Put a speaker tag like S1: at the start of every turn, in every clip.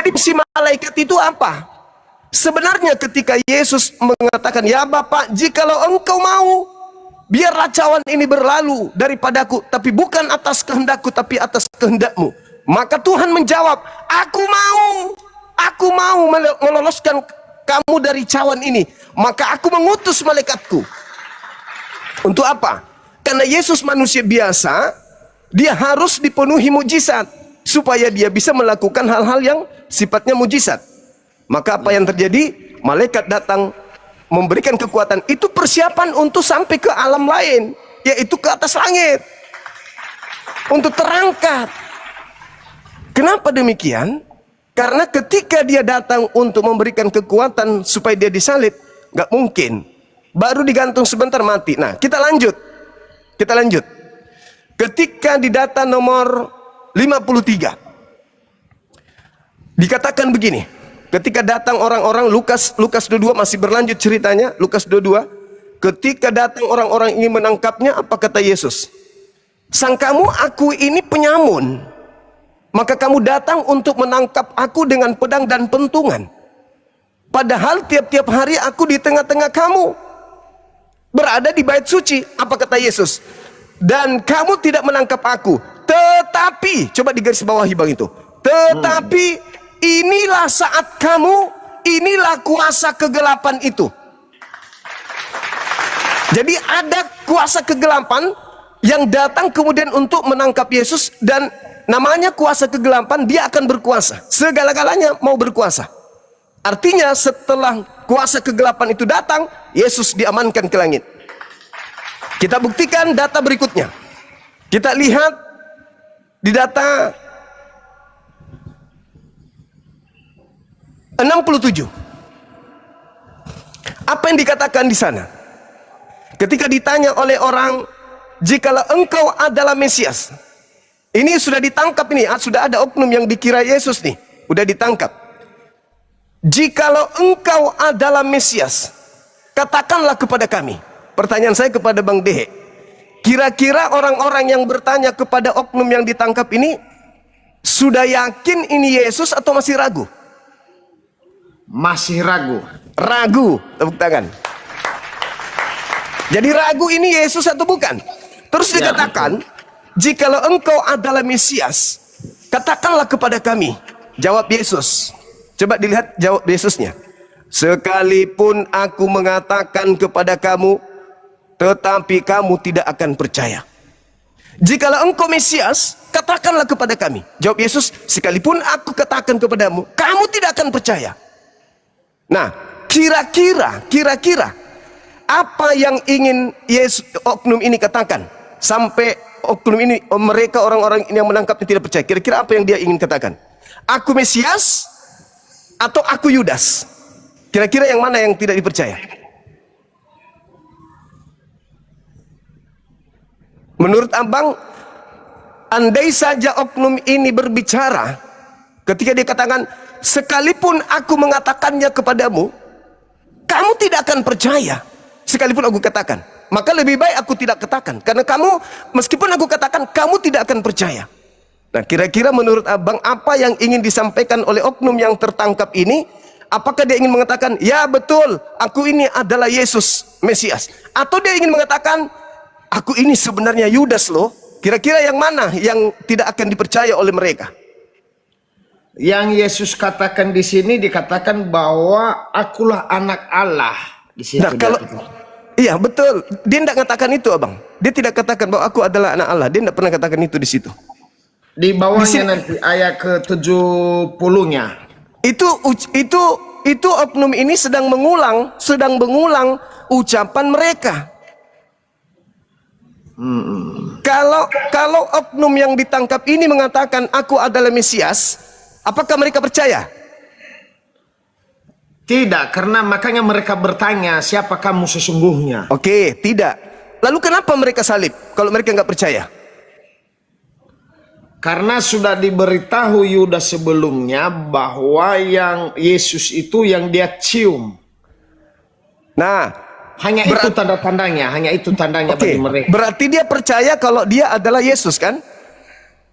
S1: Jadi si malaikat itu apa? Sebenarnya ketika Yesus mengatakan, ya Bapa, jikalau engkau mau, biarlah cawan ini berlalu daripadaku, tapi bukan atas kehendakku, tapi atas kehendakmu. Maka Tuhan menjawab, aku mau meloloskan kamu dari cawan ini. Maka aku mengutus malaikatku. Untuk apa? Karena Yesus manusia biasa, dia harus dipenuhi mujizat, supaya dia bisa melakukan hal-hal yang sifatnya mujizat. Maka apa yang terjadi? Malaikat datang memberikan kekuatan. Itu persiapan untuk sampai ke alam lain, yaitu ke atas langit, untuk terangkat. Kenapa demikian? Karena ketika dia datang untuk memberikan kekuatan supaya dia disalib, nggak mungkin baru digantung sebentar mati. Nah, kita lanjut. Ketika di data nomor 53 dikatakan begini. Ketika datang orang-orang, Lukas 22 masih berlanjut ceritanya, Lukas 22. Ketika datang orang-orang ingin menangkapnya, apa kata Yesus? Sangkamu aku ini penyamun, maka kamu datang untuk menangkap aku dengan pedang dan pentungan. Padahal tiap-tiap hari aku di tengah-tengah kamu, berada di bait suci. Apa kata Yesus? Dan kamu tidak menangkap aku. Tetapi, coba digaris bawahi bang itu. Tetapi inilah saat kamu, inilah kuasa kegelapan itu. Jadi ada kuasa kegelapan yang datang kemudian untuk menangkap Yesus, dan namanya kuasa kegelapan. Dia akan berkuasa, segala-galanya mau berkuasa. Artinya setelah kuasa kegelapan itu datang, Yesus diamankan ke langit. Kita buktikan data berikutnya. Kita lihat di data 67. Apa yang dikatakan di sana? Ketika ditanya oleh orang, jikalau engkau adalah Mesias. Ini sudah ditangkap ini, sudah ada oknum yang dikira Yesus nih, udah ditangkap. Jikalau engkau adalah Mesias, katakanlah kepada kami. Pertanyaan saya kepada Bang Dehe, kira-kira orang-orang yang bertanya kepada oknum yang ditangkap ini sudah yakin ini Yesus atau masih ragu?
S2: Masih ragu.
S1: Ragu, tepuk tangan. Jadi ragu ini Yesus atau bukan? Terus dikatakan, jikalau engkau adalah Mesias, katakanlah kepada kami. Jawab Yesus. Coba dilihat jawab Yesusnya. Sekalipun aku mengatakan kepada kamu, tetapi kamu tidak akan percaya. Jikalau engkau Mesias, katakanlah kepada kami. Jawab Yesus, sekalipun aku katakan kepadamu, kamu tidak akan percaya. Nah, kira-kira apa yang ingin Yesus, oknum ini katakan sampai oknum ini, mereka orang-orang yang menangkapnya tidak percaya? Kira-kira apa yang dia ingin katakan? Aku Mesias atau aku Yudas? Kira-kira yang mana yang tidak dipercaya? Menurut abang, andai saja oknum ini berbicara, ketika dia katakan, sekalipun aku mengatakannya kepadamu, kamu tidak akan percaya. Sekalipun aku katakan, maka lebih baik aku tidak katakan. Karena kamu, meskipun aku katakan, kamu tidak akan percaya. Nah, kira-kira menurut abang, apa yang ingin disampaikan oleh oknum yang tertangkap ini? Apakah dia ingin mengatakan, ya betul, aku ini adalah Yesus, Mesias? Atau dia ingin mengatakan, aku ini sebenarnya Yudas loh? Kira-kira yang mana yang tidak akan dipercaya oleh mereka?
S2: Yang Yesus katakan di sini dikatakan bahwa akulah anak Allah. Di sini.
S1: Nah, kalau iya betul, dia tidak katakan itu abang. Dia tidak katakan bahwa aku adalah anak Allah. Dia tidak pernah katakan itu di situ.
S2: Di bawahnya nanti ayat ke-70-nya. Itu oknum ini sedang mengulang ucapan mereka. Kalau oknum yang ditangkap ini mengatakan aku adalah Mesias, apakah mereka percaya? Tidak, karena makanya mereka bertanya, siapa kamu sesungguhnya?
S1: Oke, tidak. Lalu kenapa mereka salib kalau mereka nggak percaya?
S2: Karena sudah diberitahu Yudas sebelumnya bahwa yang Yesus itu yang dia cium.
S1: Nah,
S2: hanya itu tanda-tandanya, bagi mereka.
S1: Berarti dia percaya kalau dia adalah Yesus kan?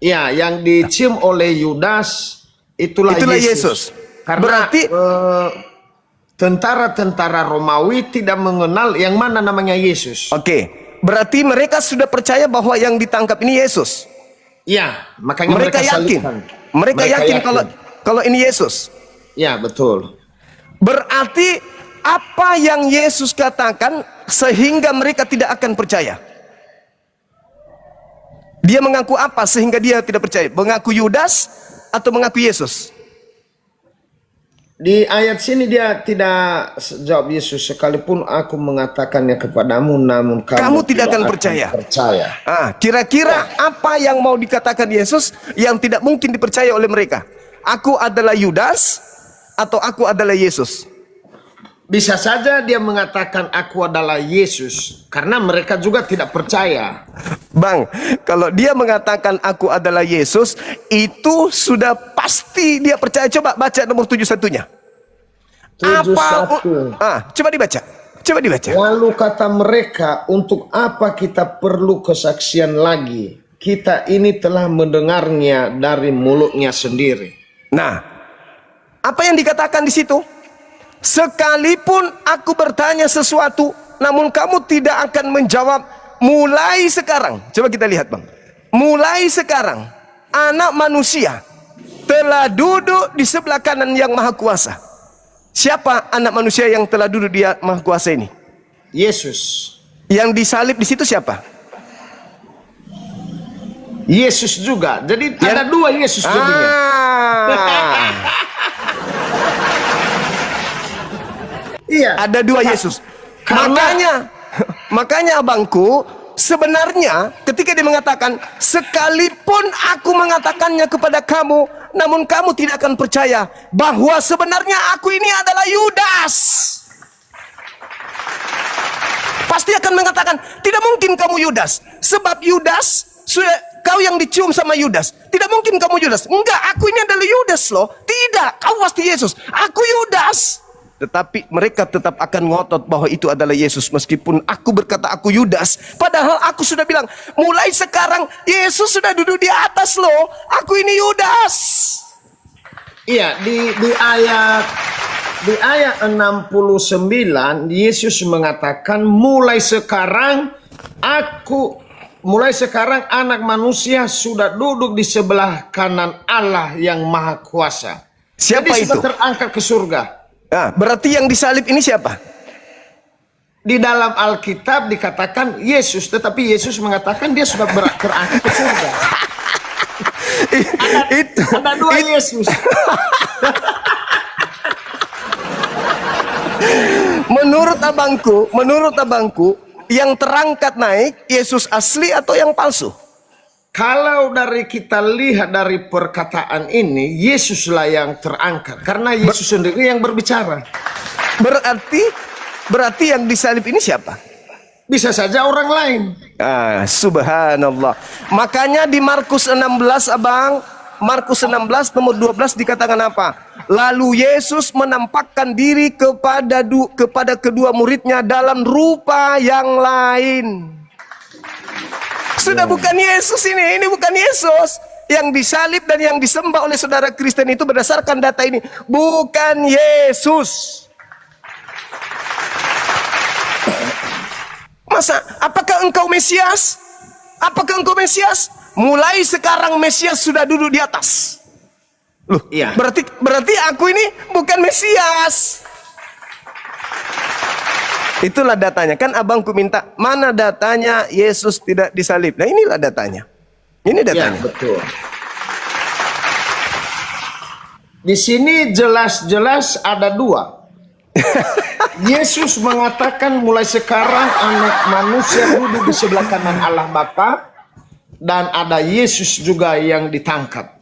S2: Ya, yang dicium oleh Yudas itulah Yesus. Karena
S1: Berarti
S2: tentara-tentara Romawi tidak mengenal yang mana namanya Yesus.
S1: oke, berarti mereka sudah percaya bahwa yang ditangkap ini Yesus.
S2: Ya, makanya
S1: Mereka yakin.
S2: salibkan.
S1: Mereka yakin kalau ini Yesus.
S2: Ya, betul.
S1: Berarti apa yang Yesus katakan sehingga mereka tidak akan percaya? Dia mengaku apa sehingga dia tidak percaya? Mengaku Yudas atau mengaku Yesus?
S2: Di ayat sini dia tidak jawab Yesus, sekalipun aku mengatakannya kepadamu, namun kamu
S1: tidak akan percaya. Kira-kira apa yang mau dikatakan Yesus yang tidak mungkin dipercaya oleh mereka? Aku adalah Yudas atau aku adalah Yesus?
S2: Bisa saja dia mengatakan aku adalah Yesus, karena mereka juga tidak percaya.
S1: Bang, kalau dia mengatakan aku adalah Yesus, itu sudah pasti dia percaya. Coba baca nomor 71-nya.
S2: 71.
S1: Coba dibaca. Coba dibaca.
S2: Lalu kata mereka, untuk apa kita perlu kesaksian lagi? Kita ini telah mendengarnya dari mulutnya sendiri.
S1: Nah, apa yang dikatakan di situ? Sekalipun aku bertanya sesuatu, namun kamu tidak akan menjawab. Mulai sekarang, coba kita lihat bang. Mulai sekarang, anak manusia telah duduk di sebelah kanan yang maha kuasa. Siapa anak manusia yang telah duduk di maha kuasa ini?
S2: Yesus.
S1: Yang disalib di situ siapa?
S2: Yesus juga. Jadi ada dua Yesus jadinya. Iya.
S1: Ada dua Yesus. Makanya abangku, sebenarnya ketika dia mengatakan, sekalipun aku mengatakannya kepada kamu, namun kamu tidak akan percaya bahwa sebenarnya aku ini adalah Yudas. Pasti akan mengatakan, tidak mungkin kamu Yudas, sebab Yudas sudah kau yang dicium sama Yudas. Tidak mungkin kamu Yudas. Enggak, aku ini adalah Yudas loh. Tidak, kau pasti Yesus. Aku Yudas. Tetapi mereka tetap akan ngotot bahwa itu adalah Yesus. Meskipun aku berkata aku Yudas, padahal aku sudah bilang, mulai sekarang Yesus sudah duduk di atas loh. Aku ini Yudas.
S2: Iya, di ayat 69 Yesus mengatakan, mulai sekarang anak manusia sudah duduk di sebelah kanan Allah yang maha kuasa.
S1: Siapa
S2: Jadi
S1: itu?
S2: sudah terangkat ke surga.
S1: Berarti yang disalib ini siapa?
S2: Di dalam Alkitab dikatakan Yesus, tetapi Yesus mengatakan dia sudah terangkat ke surga. Ada dua Yesus.
S1: Menurut abangku, yang terangkat naik Yesus asli atau yang palsu?
S2: Kalau dari kita lihat dari perkataan ini, Yesuslah yang terangkat. Karena Yesus sendiri yang berbicara.
S1: Berarti yang disalib ini siapa?
S2: Bisa saja orang lain.
S1: Subhanallah. Makanya di Markus 16 abang, Markus 16 nomor 12 dikatakan apa? Lalu Yesus menampakkan diri kepada kedua muridnya dalam rupa yang lain. Sudah bukan Yesus ini bukan Yesus. Yang disalib dan yang disembah oleh saudara Kristen itu berdasarkan data ini bukan Yesus. Masa, apakah engkau Mesias? Apakah engkau Mesias? Mulai sekarang Mesias sudah duduk di atas. Loh,
S2: iya.
S1: Berarti aku ini bukan Mesias. Itulah datanya. Kan abangku minta, mana datanya Yesus tidak disalib? Nah inilah datanya. Ini datanya.
S2: Ya, betul. Di sini jelas-jelas ada dua. Yesus mengatakan mulai sekarang anak manusia duduk di sebelah kanan Allah Bapa, dan ada Yesus juga yang ditangkap.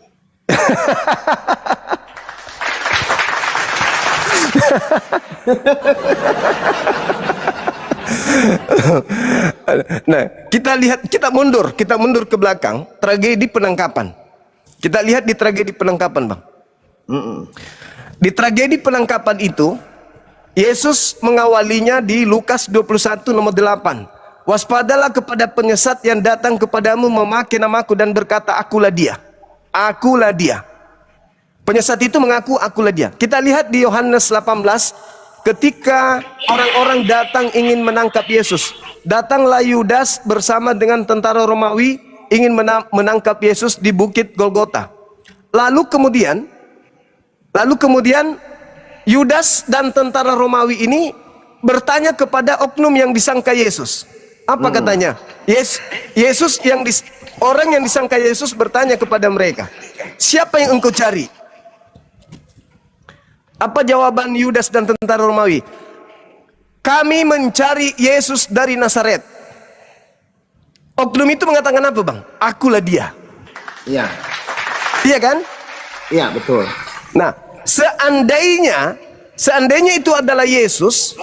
S1: Nah, kita mundur ke belakang, tragedi penangkapan. Kita lihat di tragedi penangkapan, Bang. Di tragedi penangkapan itu, Yesus mengawalinya di Lukas 21 nomor 8. Waspadalah kepada penyesat yang datang kepadamu memakai namaku dan berkata, akulah dia. Akulah dia. Penyesat itu mengaku, akulah dia. Kita lihat di Yohanes 18, ketika orang-orang datang ingin menangkap Yesus. Datanglah Yudas bersama dengan tentara Romawi ingin menangkap Yesus di bukit Golgota. Lalu kemudian Yudas dan tentara Romawi ini bertanya kepada oknum yang disangka Yesus. Apa katanya? Orang yang disangka Yesus bertanya kepada mereka, siapa yang engkau cari? Apa jawaban Yudas dan tentara Romawi? Kami mencari Yesus dari Nazaret. Oknum itu mengatakan apa, Bang? Akulah dia.
S2: Iya.
S1: Iya kan?
S2: Iya, betul.
S1: Nah, seandainya itu adalah Yesus,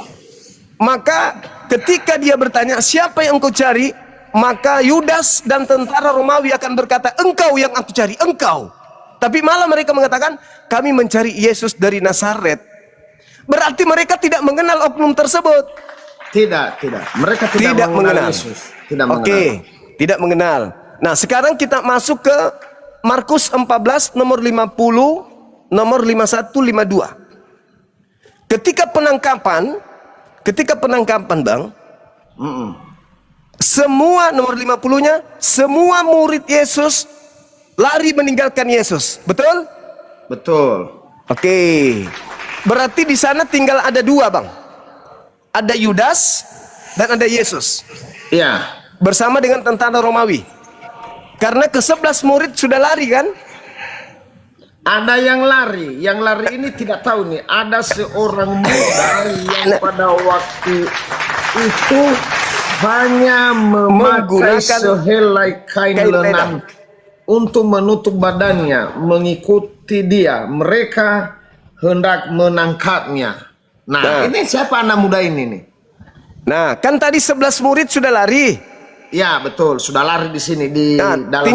S1: maka ketika dia bertanya, siapa yang engkau cari? Maka Yudas dan tentara Romawi akan berkata, engkau yang aku cari, engkau. Tapi malah mereka mengatakan, kami mencari Yesus dari Nazaret. Berarti mereka tidak mengenal oknum tersebut.
S2: Tidak. Mereka tidak mengenal Yesus. Tidak mengenal.
S1: Oke, tidak mengenal. Nah, sekarang kita masuk ke Markus 14 nomor 50, nomor 51, 52. Ketika penangkapan, Bang, semua nomor 50-nya, semua murid Yesus lari meninggalkan Yesus. Betul?
S2: Betul.
S1: Oke. Berarti di sana tinggal ada dua, Bang. Ada Yudas dan ada Yesus.
S2: Iya.
S1: Bersama dengan tentara Romawi. Karena ke-11 murid sudah lari kan?
S2: Ada yang lari ini tidak tahu nih. Ada seorang muda yang pada waktu itu hanya memakai sehelai kain lenan untuk menutup badannya, mengikuti dia. Mereka hendak menangkapnya. Nah, ini siapa anak muda ini nih?
S1: Nah, kan tadi 11 murid sudah lari.
S2: Ya, betul. Sudah lari di sini di dalam.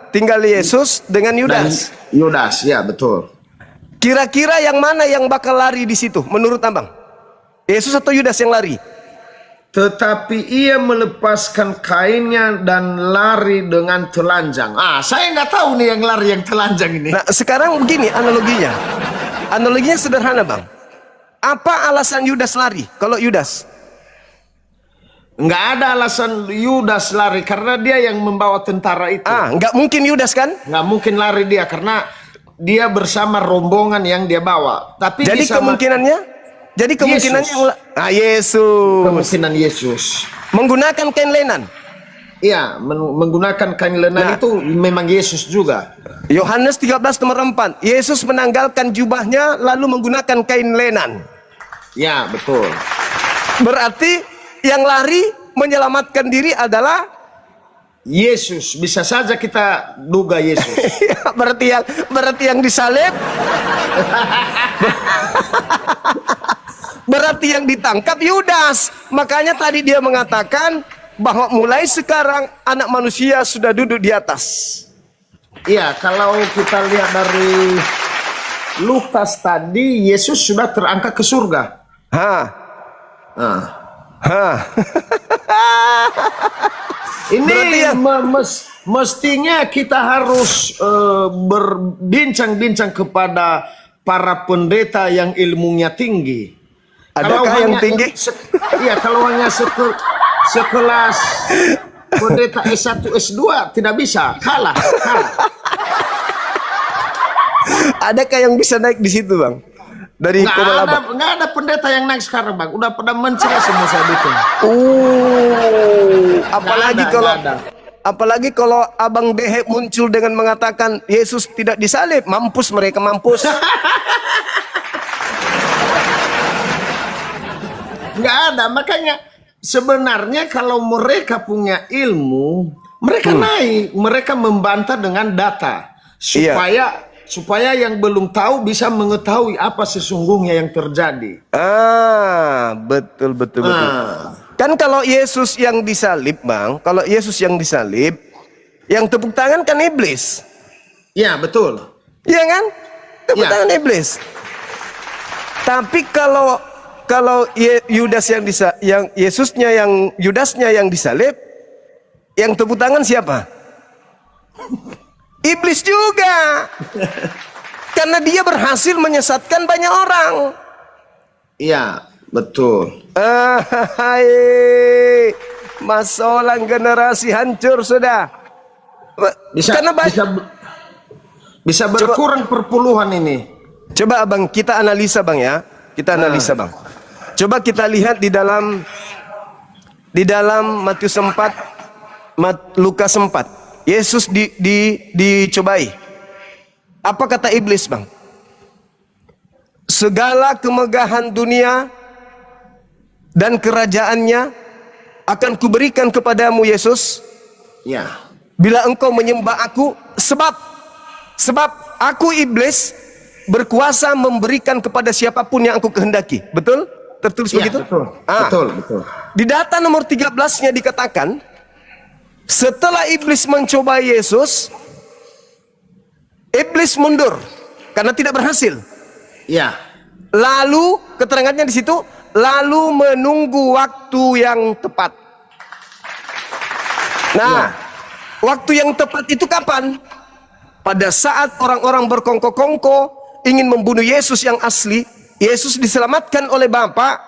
S1: Tinggal Yesus dengan Yudas.
S2: Yudas, ya betul.
S1: Kira-kira yang mana yang bakal lari di situ menurut Abang? Yesus atau Yudas yang lari?
S2: Tetapi ia melepaskan kainnya dan lari dengan telanjang. Saya nggak tahu nih yang lari yang telanjang ini.
S1: Nah, sekarang begini analoginya. Analoginya sederhana, Bang. Apa alasan Yudas lari? Kalau Yudas?
S2: Nggak ada alasan Yudas lari karena dia yang membawa tentara itu.
S1: Nggak mungkin Yudas kan?
S2: Nggak mungkin lari dia karena dia bersama rombongan yang dia bawa. Tapi
S1: jadi kemungkinannya Yesus.
S2: Kemungkinan Yesus
S1: menggunakan kain lenan.
S2: Iya, menggunakan kain lenan itu memang Yesus juga.
S1: Yohanes 13 nomor 4. Yesus menanggalkan jubahnya lalu menggunakan kain lenan.
S2: Ya, betul.
S1: Berarti yang lari menyelamatkan diri adalah
S2: Yesus. Bisa saja kita duga Yesus.
S1: berarti yang disalib. Berarti yang ditangkap Yudas. Makanya tadi dia mengatakan bahwa mulai sekarang anak manusia sudah duduk di atas.
S2: Iya, kalau kita lihat dari Lukas tadi, Yesus sudah terangkat ke surga. Ini mestinya kita harus berbincang-bincang kepada para pendeta yang ilmunya tinggi.
S1: Adakah yang tinggi?
S2: Iya, kalau hanya sekelas pendeta S1, S2 tidak bisa, kalah.
S1: Adakah yang bisa naik di situ, Bang? Dari
S2: nggak ada pendeta yang naik sekarang, Bang. Udah pada mencerai semua saya bikin.
S1: Apalagi kalau Abang Dehe muncul dengan mengatakan Yesus tidak disalib, mampus mereka, mampus.
S2: Nggak ada, makanya sebenarnya kalau mereka punya ilmu, mereka naik, mereka membantah dengan data supaya yang belum tahu bisa mengetahui apa sesungguhnya yang terjadi.
S1: Betul. Kan kalau Yesus yang disalib, Bang, kalau Yesus yang disalib, yang tepuk tangan kan iblis.
S2: Ya, betul.
S1: Iya kan? Tepuk tangan iblis. Tapi kalau Yudasnya yang disalib, yang tepuk tangan siapa? Iblis juga. Karena dia berhasil menyesatkan banyak orang.
S2: Iya, betul.
S1: Masalah generasi hancur sudah.
S2: Bisa
S1: Karena
S2: bisa berkurang perpuluhan ini.
S1: coba abang kita analisa bang ya. Kita analisa bang. Coba kita lihat di dalam Matius 4, Lukas 4. Yesus dicobai. Apa kata iblis bang? Segala kemegahan dunia dan kerajaannya akan kuberikan kepadamu Yesus.
S2: Ya.
S1: Bila engkau menyembah aku, sebab aku iblis berkuasa memberikan kepada siapapun yang aku kehendaki. Betul? Tertulis
S2: Ya,
S1: begitu?
S2: betul. Betul.
S1: Di data nomor 13-nya dikatakan, setelah iblis mencoba Yesus, iblis mundur karena tidak berhasil.
S2: Ya.
S1: Lalu keterangannya di situ, lalu menunggu waktu yang tepat. Nah, waktu yang tepat itu kapan? Pada saat orang-orang berkongko-kongko ingin membunuh Yesus yang asli, Yesus diselamatkan oleh Bapa,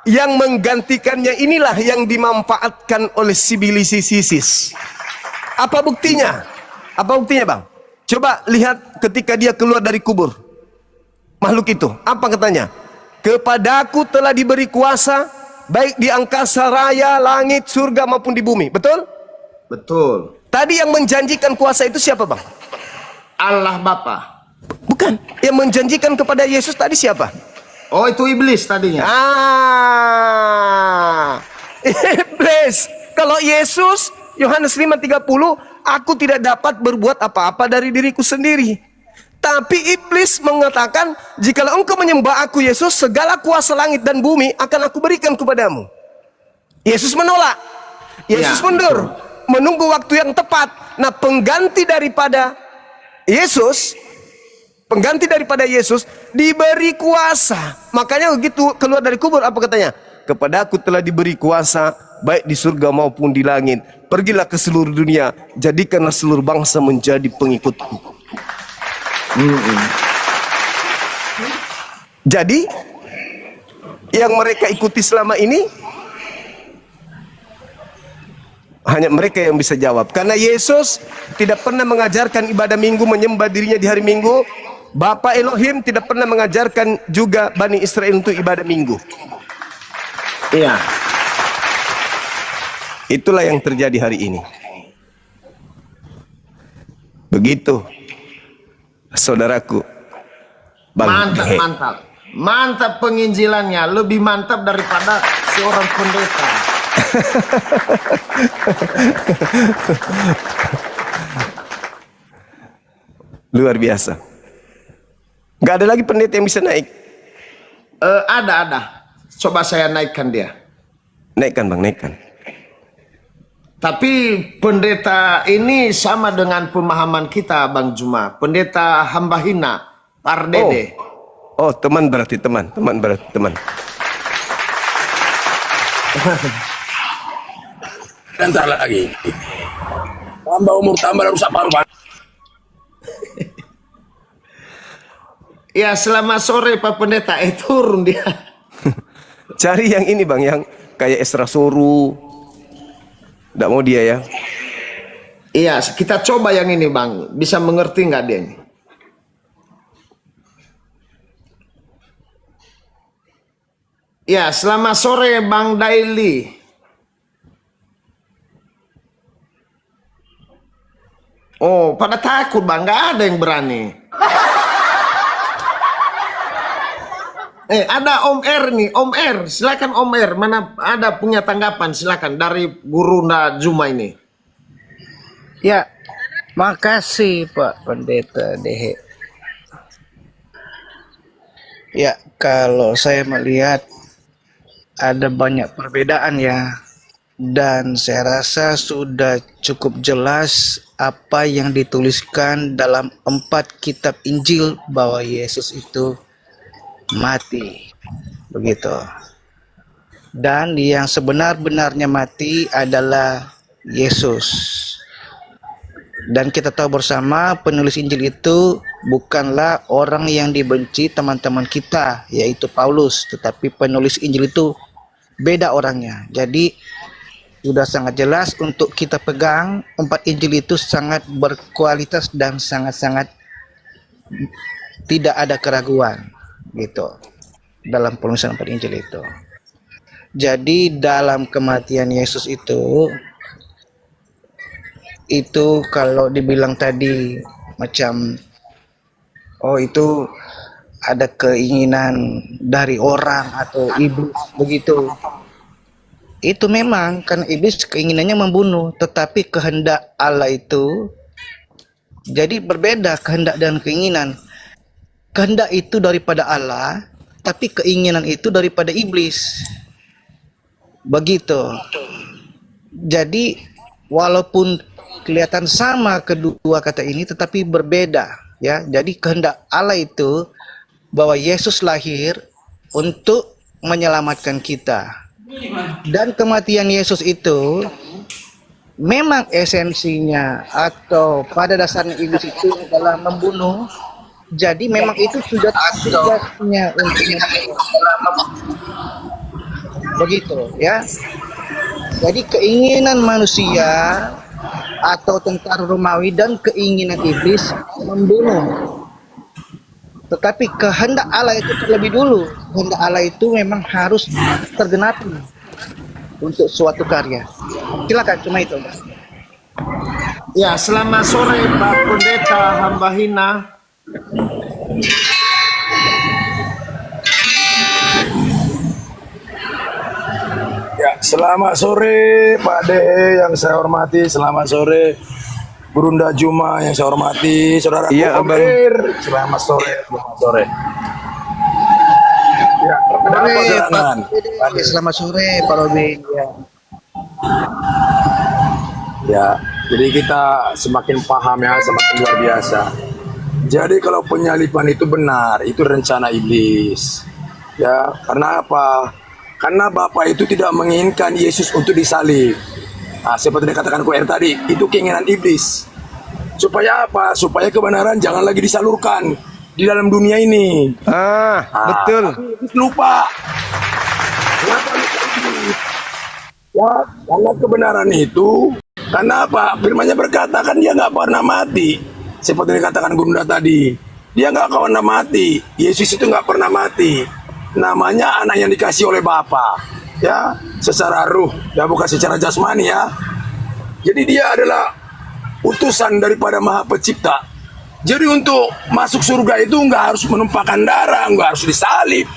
S1: yang menggantikannya inilah yang dimanfaatkan oleh sibilisisis. Apa buktinya? Apa buktinya bang? Coba lihat ketika dia keluar dari kubur. Makhluk itu, apa katanya? Kepadaku telah diberi kuasa, baik di angkasa raya, langit, surga maupun di bumi. Betul?
S2: Betul.
S1: Tadi yang menjanjikan kuasa itu siapa bang?
S2: Allah Bapa.
S1: Bukan. Yang menjanjikan kepada Yesus tadi siapa?
S2: Oh, itu iblis tadinya.
S1: Iblis. Kalau Yesus, Yohanes 5:30, aku tidak dapat berbuat apa-apa dari diriku sendiri. Tapi iblis mengatakan, jikalau engkau menyembah aku Yesus, segala kuasa langit dan bumi akan aku berikan kepadamu. Yesus menolak. Yesus mundur, menunggu waktu yang tepat. Nah, pengganti daripada Yesus diberi kuasa. Makanya begitu keluar dari kubur, apa katanya? Kepadaku telah diberi kuasa, baik di surga maupun di langit. Pergilah ke seluruh dunia, jadikanlah seluruh bangsa menjadi pengikutku. Jadi yang mereka ikuti selama ini hanya mereka yang bisa jawab, karena Yesus tidak pernah mengajarkan ibadah minggu, menyembah dirinya di hari Minggu. Bapa Elohim tidak pernah mengajarkan juga Bani Israel untuk ibadah minggu.
S2: Iya.
S1: Itulah yang terjadi hari ini. Begitu, saudaraku. Bang
S2: Mantap penginjilannya, lebih mantap daripada seorang pendeta.
S1: Luar biasa. Gak ada lagi pendeta yang bisa naik.
S2: Ada. Coba saya naikkan dia.
S1: Naikkan bang, naikkan.
S2: Tapi pendeta ini sama dengan pemahaman kita, Bang Juma. Pendeta hamba hina, Pardede.
S1: Oh, teman berarti teman.
S3: Bentar lagi. Tambah umur, tambah rusak paru-paru.
S2: Ya, selamat sore Pak Pendeta. Turun dia.
S1: Cari yang ini bang, yang kayak Esra Soru. Nggak mau dia ya.
S2: Iya, kita coba yang ini Bang. Bisa mengerti nggak dia ini? Ya, selamat sore Bang Daily. Oh, pada takut Bang, nggak ada yang berani. Ada Om R nih, Om R, silakan Om R, mana ada punya tanggapan, silakan dari Guru Juma ini.
S4: Ya, makasih Pak Pendeta Dehe. Ya, kalau saya melihat ada banyak perbedaan ya, dan saya rasa sudah cukup jelas apa yang dituliskan dalam 4 kitab Injil bahwa Yesus itu mati, begitu. Dan yang sebenar-benarnya mati adalah Yesus. Dan kita tahu bersama penulis Injil itu bukanlah orang yang dibenci teman-teman kita, yaitu Paulus, tetapi penulis Injil itu beda orangnya. Jadi sudah sangat jelas untuk kita pegang 4 Injil itu sangat berkualitas dan sangat-sangat tidak ada keraguan gitu dalam penulisan 4 Injil itu. Jadi dalam kematian Yesus itu kalau dibilang tadi macam itu ada keinginan dari orang atau iblis begitu. Itu memang karena iblis keinginannya membunuh, tetapi kehendak Allah itu jadi berbeda kehendak dan keinginan. Kehendak itu daripada Allah, tapi keinginan itu daripada iblis. Begitu. Jadi walaupun kelihatan sama kedua kata ini tetapi berbeda ya. Jadi kehendak Allah itu bahwa Yesus lahir untuk menyelamatkan kita. Dan kematian Yesus itu memang esensinya atau pada dasarnya iblis itu adalah membunuh. Jadi memang itu sudah tugasnya untuk membunuh. Begitu ya. Jadi keinginan manusia atau tentara Romawi dan keinginan iblis membunuh. Tetapi kehendak Allah itu terlebih dulu. Kehendak Allah itu memang harus tergenapi untuk suatu karya. Silakan, cuma itu.
S2: Ya, selamat sore Pak Pendeta Hamba Hina.
S3: Ya, selamat sore Pak Dehe yang saya hormati, selamat sore Gurunda Juma yang saya hormati, saudara
S1: Iya, Abang.
S3: Selamat sore, selamat sore. Ya, perjalanan.
S4: Selamat sore Pak Robin.
S3: Ya, jadi kita semakin paham ya, semakin luar biasa. Jadi kalau penyaliban itu benar, itu rencana iblis. Ya, karena apa? Karena Bapa itu tidak menginginkan Yesus untuk disalib. Nah, seperti dikatakan KR tadi, itu keinginan iblis. Supaya apa? Supaya kebenaran jangan lagi disalurkan di dalam dunia ini.
S1: Betul.
S3: Tapi iblis lupa. Kenapa iblis? Ya, karena kebenaran itu, karena apa? Firman-Nya berkata kan dia nggak pernah mati. Seperti dikatakan Gunda tadi, dia nggak pernah mati. Yesus itu nggak pernah mati. Namanya anak yang dikasih oleh Bapa, ya, secara ruh, ya bukan secara jasmani ya. Jadi dia adalah utusan daripada Maha Pencipta. Jadi untuk masuk surga itu nggak harus menumpahkan darah, nggak harus disalib.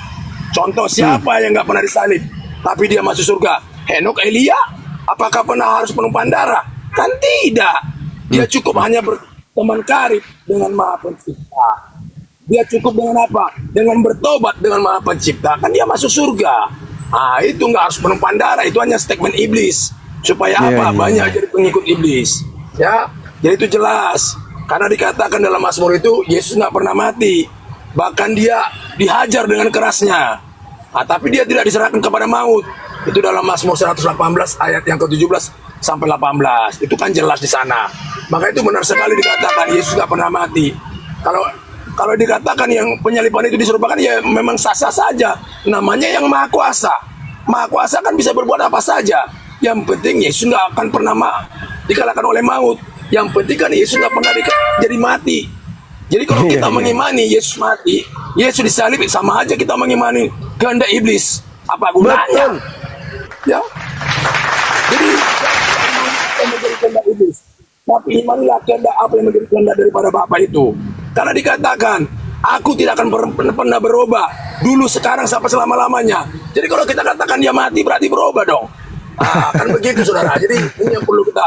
S3: Contoh siapa yang nggak pernah disalib, tapi dia masuk surga? Henok, Elia, apakah pernah harus menumpahkan darah? Kan tidak. Dia cukup hanya berteman karib dengan Maha Pencipta. Dia cukup dengan apa? Dengan bertobat dengan Maha Pencipta, kan dia masuk surga. Itu nggak harus penumpang darah, itu hanya statement iblis. Supaya apa? Banyak jadi pengikut iblis. Ya, jadi itu jelas. Karena dikatakan dalam Mazmur itu, Yesus nggak pernah mati. Bahkan dia dihajar dengan kerasnya. Tapi dia tidak diserahkan kepada maut. Itu dalam Mazmur 118 ayat yang ke-17 sampai 18. Itu kan jelas di sana. Maka itu benar sekali dikatakan Yesus nggak pernah mati. Kalau dikatakan yang penyaliban itu diserupakan, ya memang sah-sah saja. Namanya yang Maha Kuasa. Maha Kuasa kan bisa berbuat apa saja. Yang penting Yesus nggak akan pernah dikalahkan oleh maut. Yang penting kan Yesus nggak pernah jadi mati. Jadi kalau kita mengimani Yesus mati, Yesus disalib, sama aja kita mengimani kehendak iblis. Apa gunanya?
S1: Betul.
S3: Ya. Jadi yang menjadi kehendak iblis. Tapi imanilah kehendak apa yang menjadi kehendak daripada Bapa itu. Karena dikatakan, aku tidak akan pernah berubah. Dulu, sekarang, sampai selama-lamanya. Jadi kalau kita katakan dia mati, berarti berubah dong. Kan begitu saudara. Jadi ini yang perlu kita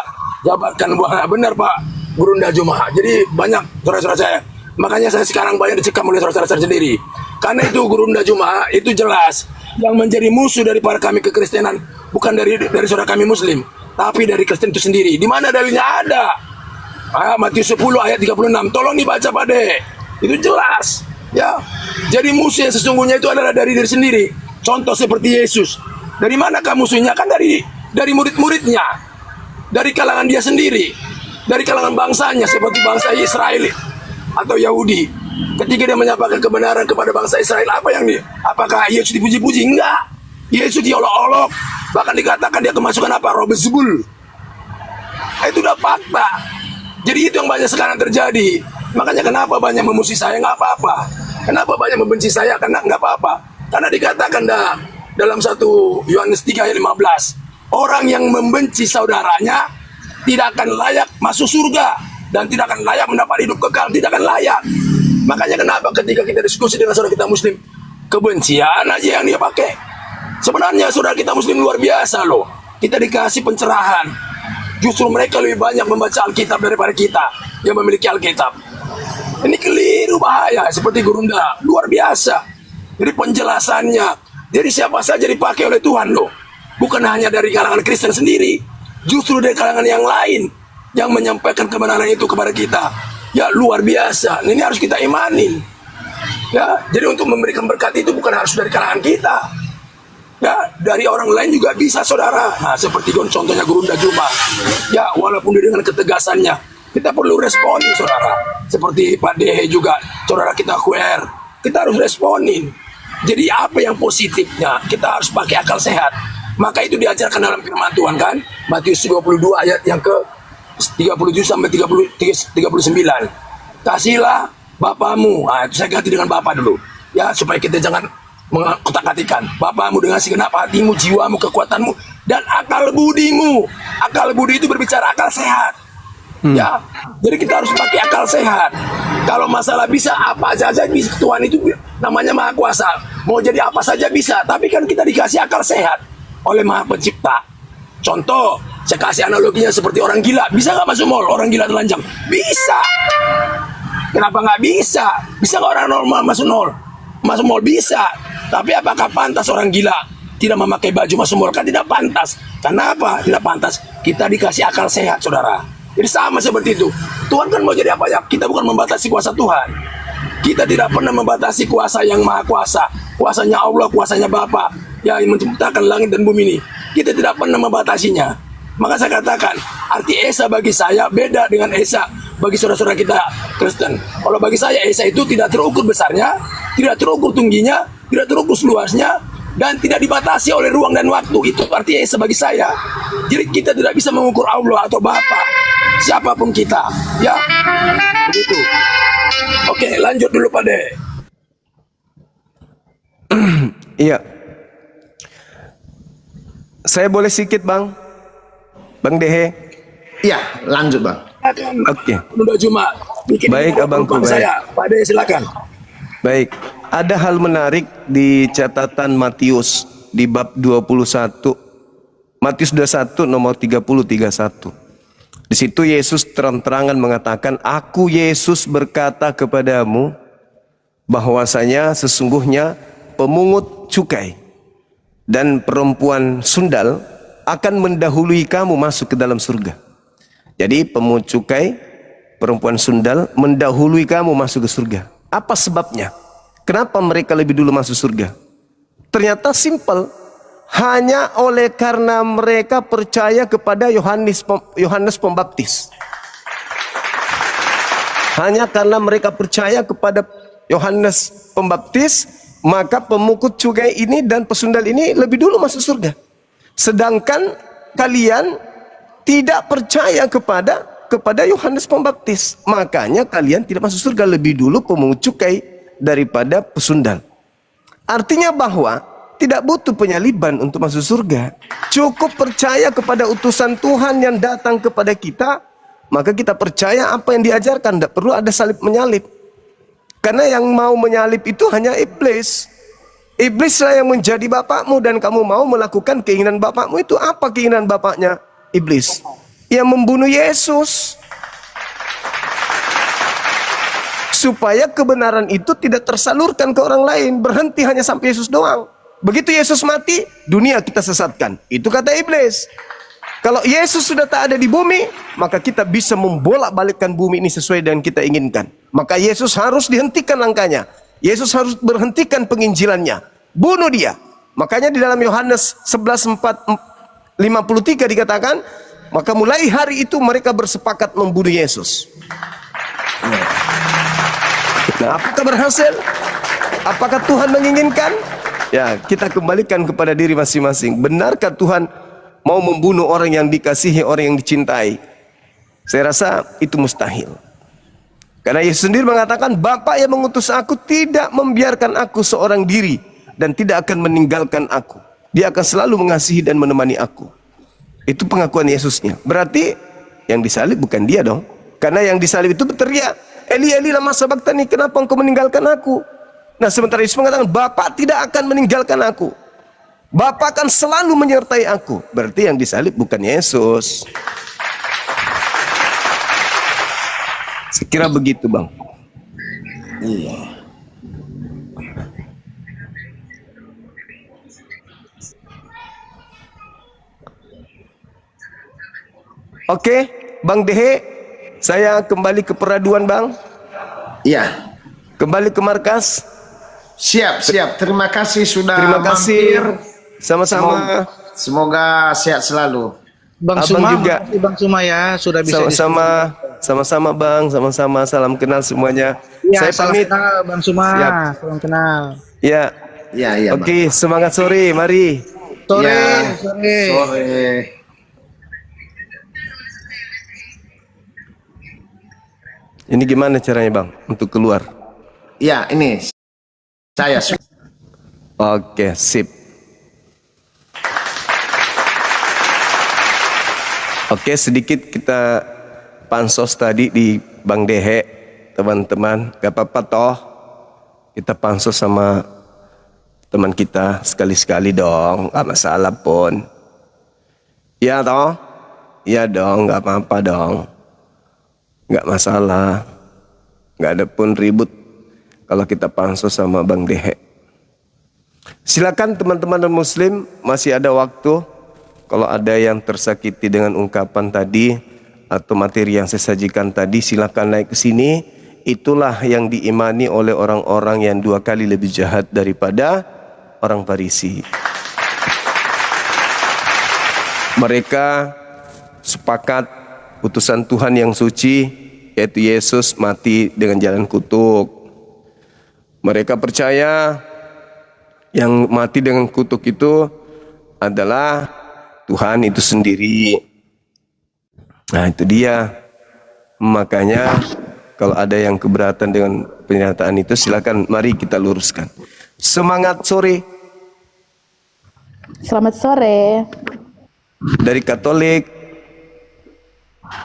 S3: jabarkan. Benar Pak Gurunda Jumaha. Jadi banyak saudara-saudara saya. Makanya saya sekarang banyak dicekam oleh saudara-saudara saya sendiri. Karena itu Gurunda Jumaha itu jelas. Yang menjadi musuh daripada kami kekristenan. Bukan dari saudara kami muslim. Tapi dari Kristen itu sendiri. Di mana dalilnya ada? Matius 10 ayat 36. Tolong dibaca Pak De. Itu jelas. Ya. Jadi musuh yang sesungguhnya itu adalah dari diri sendiri. Contoh seperti Yesus. Dari manakah musuhnya? Kan dari murid-muridnya. Dari kalangan dia sendiri. dari kalangan bangsanya seperti bangsa Israel atau Yahudi. Ketika dia menyampaikan kebenaran kepada bangsa Israel, apakah Yesus dipuji-puji? Enggak. Yesus diolok-olok, bahkan dikatakan dia kemasukan apa? Roh Beelzebul. Itu udah fakta. Jadi itu yang banyak sekarang terjadi. Makanya kenapa banyak memuji saya? Nggak apa-apa. Kenapa banyak membenci saya? Karena nggak apa-apa. Karena dikatakan dalam 1 Yohanes 3 ayat 15, orang yang membenci saudaranya tidak akan layak masuk surga dan tidak akan layak mendapat hidup kekal, tidak akan layak. Makanya kenapa ketika kita diskusi dengan saudara kita muslim, kebencian aja yang dia pakai. Sebenarnya saudara kita muslim luar biasa loh. Kita dikasih pencerahan. Justru mereka lebih banyak membaca Alkitab daripada kita yang memiliki Alkitab. Ini keliru, bahaya. Seperti Gurunda, luar biasa. Jadi penjelasannya, jadi siapa saja dipakai oleh Tuhan loh. Bukan hanya dari kalangan Kristen sendiri, justru dari kalangan yang lain yang menyampaikan kebenaran itu kepada kita. Ya luar biasa. Ini harus kita imanin. Ya, jadi untuk memberikan berkat itu bukan harus dari kalangan kita. Ya, dari orang lain juga bisa, saudara. Nah, seperti contohnya Gurunda Juma. Ya, walaupun dia dengan ketegasannya, kita perlu responin, saudara. Seperti Pak Dehe juga, saudara kita Khuer. Kita harus responin. Jadi apa yang positifnya? Kita harus pakai akal sehat. Maka itu diajarkan dalam firman Tuhan kan? Matius 22 ayat yang ke 37 sampai 39. Kasihlah bapamu. Nah, itu saya ganti dengan bapak dulu. Ya, supaya kita jangan mengotak-atikkan. Bapamu dengan segenap hatimu, jiwamu, kekuatanmu, dan akal budimu. Akal budi itu berbicara akal sehat. Ya, jadi kita harus pakai akal sehat. Kalau masalah bisa apa saja bisa, Tuhan itu namanya Maha Kuasa. Mau jadi apa saja bisa, tapi kan kita dikasih akal sehat oleh Maha Pencipta. Contoh, saya kasih analoginya seperti orang gila. Bisa nggak masuk mall? Orang gila telanjang? Bisa. Kenapa nggak bisa? Bisa nggak orang normal masuk mall? Masuk mall bisa. Tapi apakah pantas orang gila tidak memakai baju masuk mall? Kan tidak pantas. Kenapa tidak pantas? Kita dikasih akal sehat, saudara. Jadi sama seperti itu. Tuhan kan mau jadi apa ya? Kita bukan membatasi kuasa Tuhan. Kita tidak pernah membatasi kuasa yang Maha Kuasa. Kuasanya Allah, kuasanya Bapa yang menciptakan langit dan bumi ini. Kita tidak pernah membatasinya. Maka saya katakan, arti Esa bagi saya beda dengan Esa bagi saudara-saudara kita Kristen. Kalau bagi saya, Esa itu tidak terukur besarnya, tidak terukur tingginya, tidak terukur luasnya, dan tidak dibatasi oleh ruang dan waktu. Itu arti Esa bagi saya. Jadi kita tidak bisa mengukur Allah atau Bapa, siapapun kita. Ya, begitu. Oke, lanjut dulu Pak De.
S1: Iya. Saya boleh sedikit Bang Dehe?
S2: Iya, lanjut Bang.
S1: Oke.
S3: Udah cuma bikin
S1: Baik, Abangku, baik.
S3: Saya, Pak De silakan.
S1: Baik, ada hal menarik di catatan Matius di bab 21. Matius 21 nomor 30-31. Di situ Yesus terang-terangan mengatakan, "Aku Yesus berkata kepadamu bahwasanya sesungguhnya pemungut cukai dan perempuan sundal akan mendahului kamu masuk ke dalam surga." Jadi pemungut cukai, perempuan sundal mendahului kamu masuk ke surga. Apa sebabnya? Kenapa mereka lebih dulu masuk surga? Ternyata simpel. Hanya oleh karena mereka percaya kepada Yohanes Pembaptis. Hanya karena mereka percaya kepada Yohanes Pembaptis, maka pemungut cukai ini dan pesundal ini lebih dulu masuk surga. Sedangkan kalian tidak percaya kepada Yohanes Pembaptis, makanya kalian tidak masuk surga. Lebih dulu pemungut cukai daripada pesundal. Artinya bahwa tidak butuh penyaliban untuk masuk surga. Cukup percaya kepada utusan Tuhan yang datang kepada kita, maka kita percaya apa yang diajarkan. Tidak perlu ada salib menyalib. Karena yang mau menyalib itu hanya iblis. Iblislah yang menjadi bapakmu dan kamu mau melakukan keinginan bapakmu itu. Apa keinginan bapaknya? Iblis. Yang membunuh Yesus. Supaya kebenaran itu tidak tersalurkan ke orang lain. Berhenti hanya sampai Yesus doang. Begitu Yesus mati, dunia kita sesatkan. Itu kata iblis. Kalau Yesus sudah tak ada di bumi, maka kita bisa membolak-balikkan bumi ini sesuai dengan kita inginkan. Maka Yesus harus dihentikan langkahnya. Yesus harus berhentikan penginjilannya. Bunuh dia. Makanya di dalam Yohanes 11:53 dikatakan, Maka mulai hari itu mereka bersepakat membunuh Yesus. Nah, apakah berhasil? Apakah Tuhan menginginkan? Ya, kita kembalikan kepada diri masing-masing. Benarkah Tuhan mau membunuh orang yang dikasihi, orang yang dicintai? Saya rasa itu mustahil. Karena Yesus sendiri mengatakan, Bapa yang mengutus aku tidak membiarkan aku seorang diri dan tidak akan meninggalkan aku. Dia akan selalu mengasihi dan menemani aku. Itu pengakuan Yesusnya. Berarti yang disalib bukan dia dong. Karena yang disalib itu berteriak, Eli Eli lama sabachthani, kenapa engkau meninggalkan aku? Nah, sementara Yesus mengatakan, Bapa tidak akan meninggalkan aku. Bapa akan selalu menyertai aku. Berarti yang disalib bukan Yesus. Sekira begitu, Bang.
S2: Iya.
S1: Oke, Bang Dehe, saya kembali ke peraduan, Bang.
S2: Iya.
S1: Kembali ke markas.
S2: Siap, siap. Terima kasih sudah
S1: Terima kasih.
S2: mampir.
S1: Sama-sama.
S2: Semoga sehat selalu.
S4: Bang
S1: Abang
S4: Suma,
S1: juga.
S4: makasih Bang Suma ya sudah bisa
S1: Sama-sama. Sama-sama, Bang. Sama-sama. Salam kenal semuanya.
S4: Ya,
S1: Saya
S4: salam
S1: pamit.
S4: kenal Bang Suma.
S1: Siap.
S4: Salam kenal.
S1: Ya.
S2: Iya, iya, Bang.
S1: Oke, semangat sore. Mari.
S4: Sore,
S2: Ya,
S4: sore.
S2: sore.
S1: Ini gimana caranya, Bang, untuk keluar?
S2: Ya, ini saya.
S1: Oke, sip. Oke, sedikit kita pansos tadi di Bang Dehe, teman-teman. Gak apa-apa toh, kita pansos sama teman kita sekali-sekali dong, gak masalah pun. Iya toh? Iya dong, gak apa-apa dong. Gak masalah. Gak ada pun ribut kalau kita pansos sama Bang Dehe. Silakan teman-teman dan muslim, masih ada waktu. Kalau ada yang tersakiti dengan ungkapan tadi atau materi yang saya sajikan tadi, silakan naik ke sini. Itulah yang diimani oleh orang-orang yang 2 kali lebih jahat daripada orang Farisi. Mereka sepakat utusan Tuhan yang suci, yaitu Yesus, mati dengan jalan kutuk. Mereka percaya yang mati dengan kutuk itu adalah Tuhan itu sendiri. Nah, itu dia. Makanya kalau ada yang keberatan dengan pernyataan itu, silakan mari kita luruskan. Semangat sore.
S5: Selamat sore.
S1: Dari Katolik.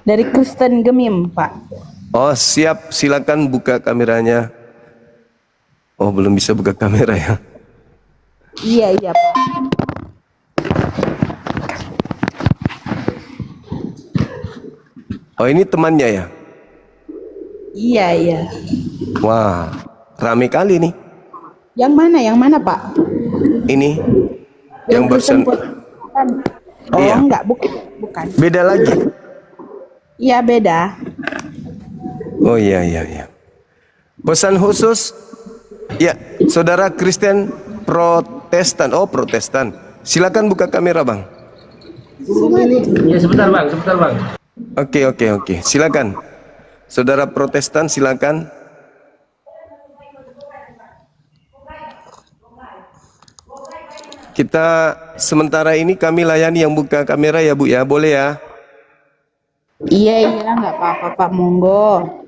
S5: Dari Kristen Gemim, Pak.
S1: Oh, siap. Silakan buka kameranya. Oh, belum bisa buka kamera ya.
S5: Iya, Pak.
S1: Oh, ini temannya ya?
S5: Iya.
S1: Wah, rame kali nih.
S5: Yang mana, Pak?
S1: Ini yang
S5: Kristen
S1: barusan.
S5: Protestan. Oh,
S1: Iya.
S5: enggak, bukan.
S1: Beda lagi.
S5: Iya, beda.
S1: Oh iya. Pesan khusus, ya, saudara Kristen Protestan. Oh, Protestan. Silakan buka kamera, Bang.
S6: Ya sebentar bang.
S1: Oke. Silakan. Saudara Protestan, silakan. Kita sementara ini kami layani yang buka kamera ya, Bu ya. Boleh ya?
S5: Iya, enggak apa-apa, Pak. Monggo.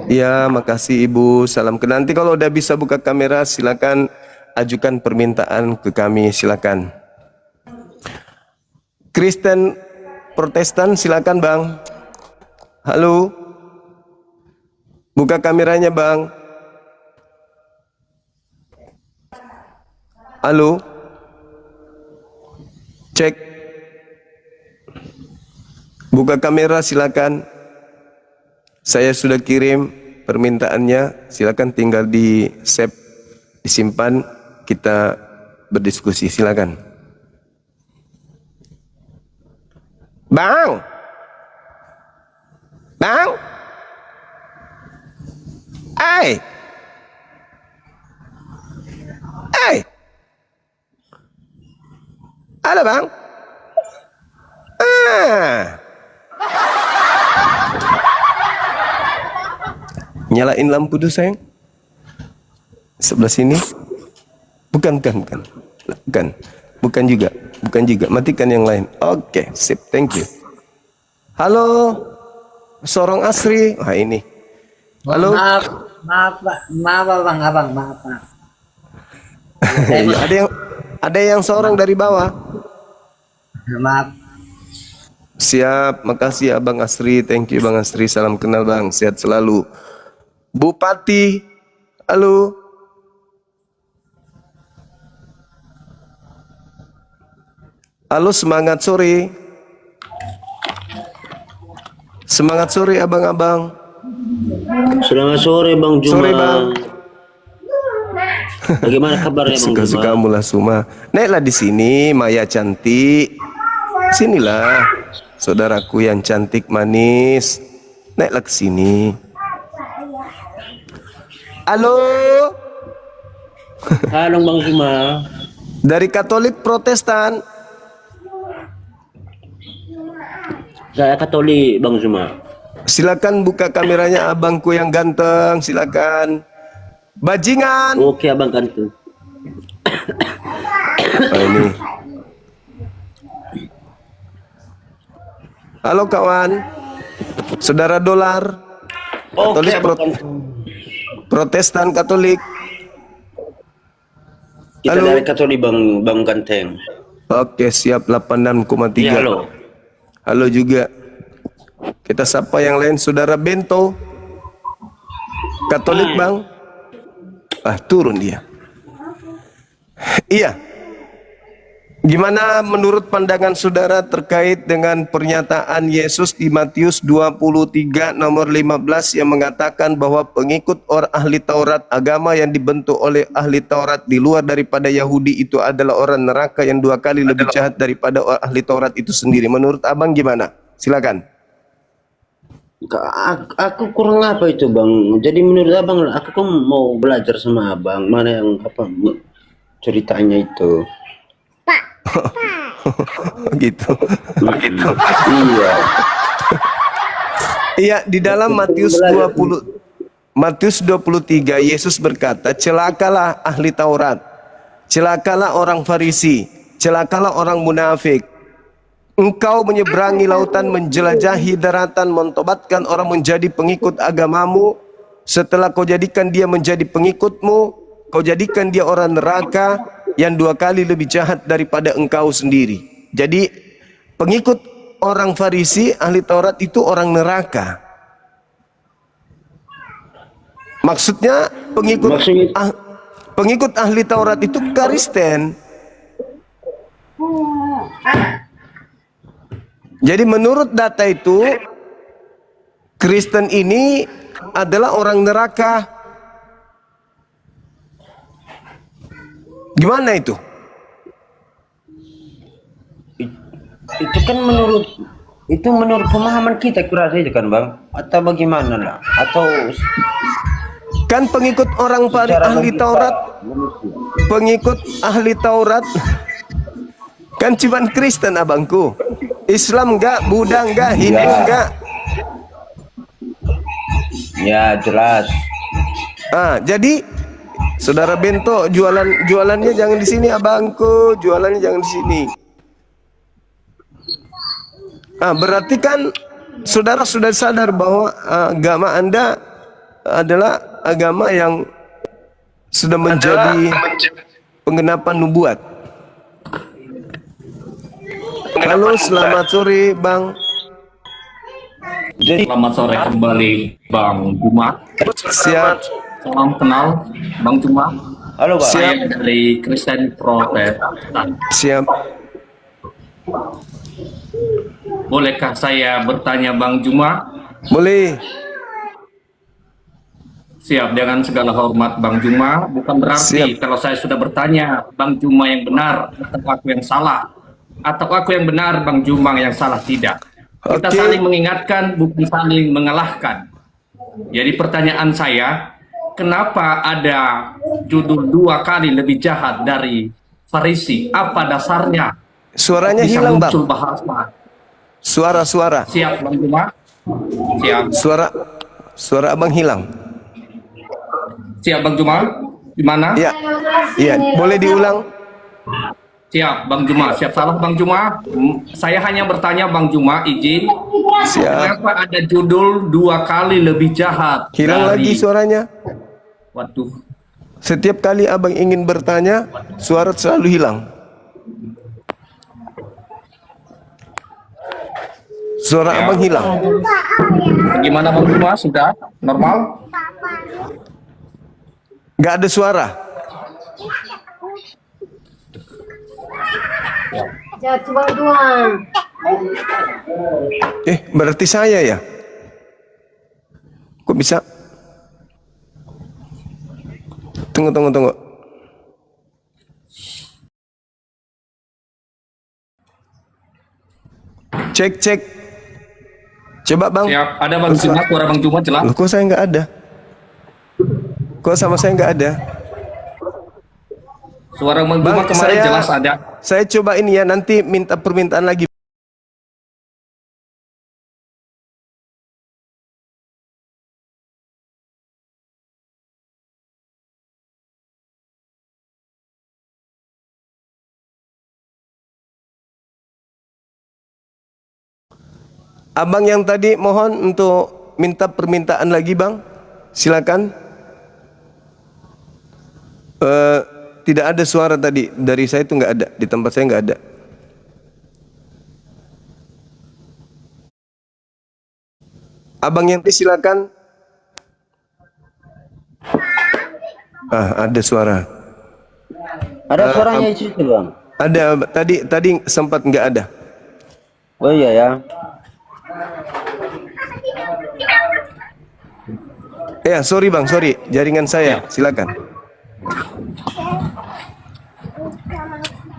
S1: Ya, makasih Ibu. Salam kenal. Nanti kalau udah bisa buka kamera, silakan ajukan permintaan ke kami. Silakan. Kristen Protestan, silakan Bang. Halo. Buka kameranya, Bang. Halo. Cek. Buka kamera, silakan. Saya sudah kirim permintaannya. Silakan tinggal di save, disimpan. Kita berdiskusi. Silakan. Bang. Hey. Halo, Bang. Nyalain lampu dulu sayang. Sebelah sini. Bukan. Bukan juga. Matikan yang lain. Oke, sip. Thank you. Halo. Sorong Asri. Wah, ini. Halo.
S7: Maaf abang, maaf Pak.
S1: Iya, ada yang seorang dari bawah.
S7: Maaf.
S1: Siap, makasih ya Bang Asri. Thank you Bang Asri. Salam kenal Bang. Sehat selalu. Bupati. Halo. Halo, semangat sore. Semangat sore abang-abang.
S6: Selamat sore Bang Juma.
S1: Sore Bang.
S6: Bagaimana kabarnya Bang Juma?
S1: Suka-suka mula Suma. Naiklah di sini, Maya cantik. Sinilah, saudaraku yang cantik manis. Naiklah ke sini. Halo.
S6: Halo Bang Juma.
S1: Dari Katolik Protestan.
S6: Saya Katolik Bang Juma.
S1: Silakan buka kameranya abangku yang ganteng. Silakan. Bajingan.
S6: Oke Abang Kantu.
S1: Oh, ini. Halo kawan. Saudara dolar.
S6: Oke
S1: Katolik
S6: Abang Kantu.
S1: Protestan Katolik.
S6: Kita
S1: Halo.
S6: dari Katolik Bang Ganteng.
S1: Oke, siap 86,3.
S6: Iya, halo.
S1: Halo juga. Kita sapa yang lain, Saudara Bento. Katolik, Bang. Turun dia. Iya. Gimana menurut pandangan saudara terkait dengan pernyataan Yesus di Matius 23 nomor 15 yang mengatakan bahwa pengikut orang ahli Taurat, agama yang dibentuk oleh ahli Taurat di luar daripada Yahudi itu adalah orang neraka yang 2 kali lebih jahat daripada ahli Taurat itu sendiri. Menurut abang gimana? Silakan.
S6: Aku kurang apa itu Bang. Jadi menurut Abang, aku kan mau belajar sama Abang. Mana yang ceritanya itu.
S1: Gitu.
S6: Iya.
S1: Iya, di dalam Matius 23 Yesus berkata, celakalah ahli Taurat, celakalah orang Farisi, celakalah orang munafik. Engkau menyeberangi lautan, menjelajahi daratan, mentobatkan orang menjadi pengikut agamamu. Setelah kau jadikan dia menjadi pengikutmu, kau jadikan dia orang neraka yang 2 kali lebih jahat daripada engkau sendiri. Jadi pengikut orang Farisi, ahli Taurat itu orang neraka. Maksudnya pengikut ahli Taurat itu Kristen. Jadi menurut data itu Kristen ini adalah orang neraka. Gimana itu?
S6: Itu kan menurut pemahaman kita kurasa itu kan Bang, atau bagaimana lah, atau
S1: Kan pengikut orang ahli Taurat, pengikut ahli Taurat kan cuman Kristen abangku. Islam enggak, Buddha enggak, Hindu enggak.
S6: ya jelas.
S1: Jadi Saudara Bento jualannya jangan di sini abangku, jualannya jangan di sini. Berarti kan saudara sudah sadar bahwa agama Anda adalah agama yang sudah menjadi penggenapan nubuat. Halo, selamat sore Bang.
S8: Selamat sore kembali Bang Juma.
S1: Siap.
S8: Salam kenal Bang Juma.
S6: Halo Bang.
S8: Saya dari Kristen Protestan.
S1: Siap.
S8: Bolehkah saya bertanya Bang Juma?
S1: Boleh.
S8: Siap, dengan segala hormat Bang Juma. Bukan berarti
S1: Siap.
S8: kalau saya sudah bertanya Bang Juma yang benar atau aku yang salah, atau aku yang benar Bang Juma yang salah, tidak. Kita
S1: Oke.
S8: saling mengingatkan, bukan saling mengalahkan. Jadi pertanyaan saya, kenapa ada judul 2 kali lebih jahat dari Farisi? Apa dasarnya?
S1: Suaranya
S8: Bisa
S1: hilang Bang.
S8: muncul bahasa.
S1: Suara.
S8: Siap Bang Juma? Siap.
S1: Suara abang hilang.
S8: Siap Bang Juma? Di mana?
S1: Iya. Iya, boleh diulang?
S8: Siap Bang Juma. Siap salah Bang Juma. Saya hanya bertanya Bang Juma, izin.
S1: Siap.
S8: Kenapa ada judul 2 kali lebih jahat
S1: Hilang
S8: dari...
S1: lagi suaranya.
S8: Waduh.
S1: Setiap kali abang ingin bertanya, suara selalu hilang. Suara
S8: Ya.
S1: abang hilang.
S8: Gimana Bang Juma? Sudah normal?
S1: Nggak ada suara. Berarti saya ya? Kok bisa? Tunggu. Cek. Coba bang.
S8: Siap. Ada Bang Juma, suara Bang Juma jelas.
S1: Loh, kok saya nggak ada? Kok sama saya nggak ada?
S8: Suara Bang Juma
S1: Bang,
S8: kemarin jelas ada.
S1: Saya coba ini ya, nanti minta permintaan lagi. Abang yang tadi mohon untuk minta permintaan lagi bang, silakan. Tidak ada suara tadi dari saya, itu nggak ada, di tempat saya nggak ada. Abang yang tadi silakan. Ada suara.
S6: Ada suaranya di situ bang.
S1: Ada, tadi sempat nggak ada.
S6: Oh iya ya.
S1: Ya, sorry bang, sorry, jaringan saya, silakan.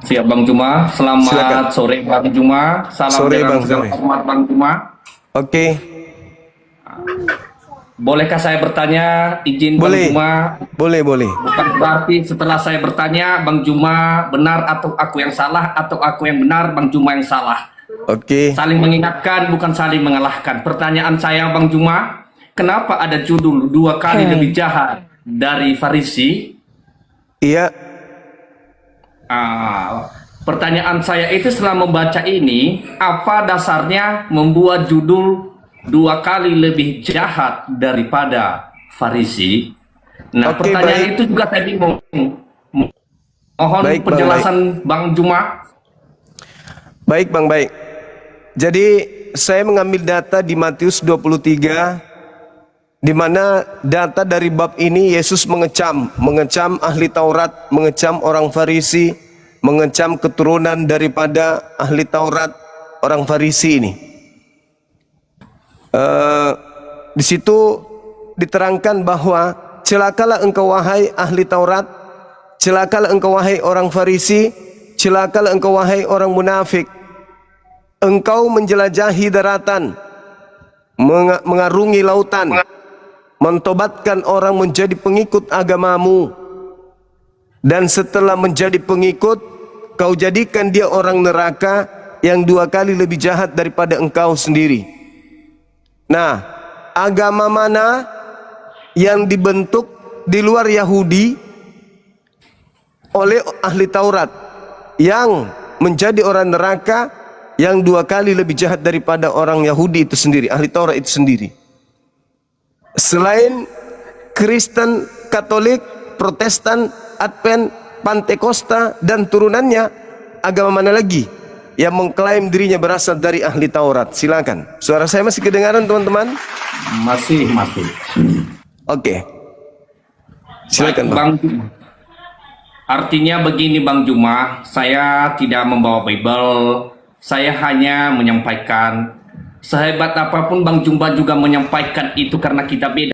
S8: Siap Bang Juma. Selamat
S1: Silakan.
S8: sore Bang Juma. Salam
S1: Sore,
S8: dengan
S1: Bang,
S8: segala
S1: sore.
S8: hormat Bang Juma.
S1: Oke,
S8: Bolehkah saya bertanya, izin
S1: Boleh.
S8: Bang Juma?
S1: boleh.
S8: Bukan berarti setelah saya bertanya Bang Juma benar atau aku yang salah, atau aku yang benar Bang Juma yang salah.
S1: Oke.
S8: Saling mengingatkan, bukan saling mengalahkan. Pertanyaan saya Bang Juma, kenapa ada judul 2 kali lebih jahat dari Farisi?
S1: Iya,
S8: Pertanyaan saya itu setelah membaca ini, apa dasarnya membuat judul 2 kali lebih jahat daripada Farisi? Nah,
S1: Oke,
S8: pertanyaan
S1: baik.
S8: itu juga saya bingung. Mohon
S1: Baik, Bang,
S8: penjelasan Bang Juma.
S1: baik bang, baik. Jadi saya mengambil data di Matius 23, di mana data dari bab ini Yesus mengecam ahli Taurat, mengecam orang Farisi, mengecam keturunan daripada ahli Taurat, orang Farisi ini. Di situ diterangkan bahwa celakalah engkau wahai ahli Taurat, celakalah engkau wahai orang Farisi, celakalah engkau wahai orang munafik. Engkau menjelajahi daratan, mengarungi lautan, mentobatkan orang menjadi pengikut agamamu, dan setelah menjadi pengikut, kau jadikan dia orang neraka yang 2 kali lebih jahat daripada engkau sendiri. Nah, agama mana yang dibentuk di luar Yahudi oleh ahli Taurat yang menjadi orang neraka yang 2 kali lebih jahat daripada orang Yahudi itu sendiri, ahli Taurat itu sendiri? Selain Kristen, Katolik, Protestan, Advent, Pantekosta dan turunannya, agama mana lagi yang mengklaim dirinya berasal dari ahli Taurat? Silakan. Suara saya masih kedengaran teman-teman?
S8: Masih.
S1: Oke. Silakan Bang.
S8: Artinya begini Bang Juma, saya tidak membawa Bible, saya hanya menyampaikan. Sehebat apapun Bang Juma juga menyampaikan itu karena kita beda.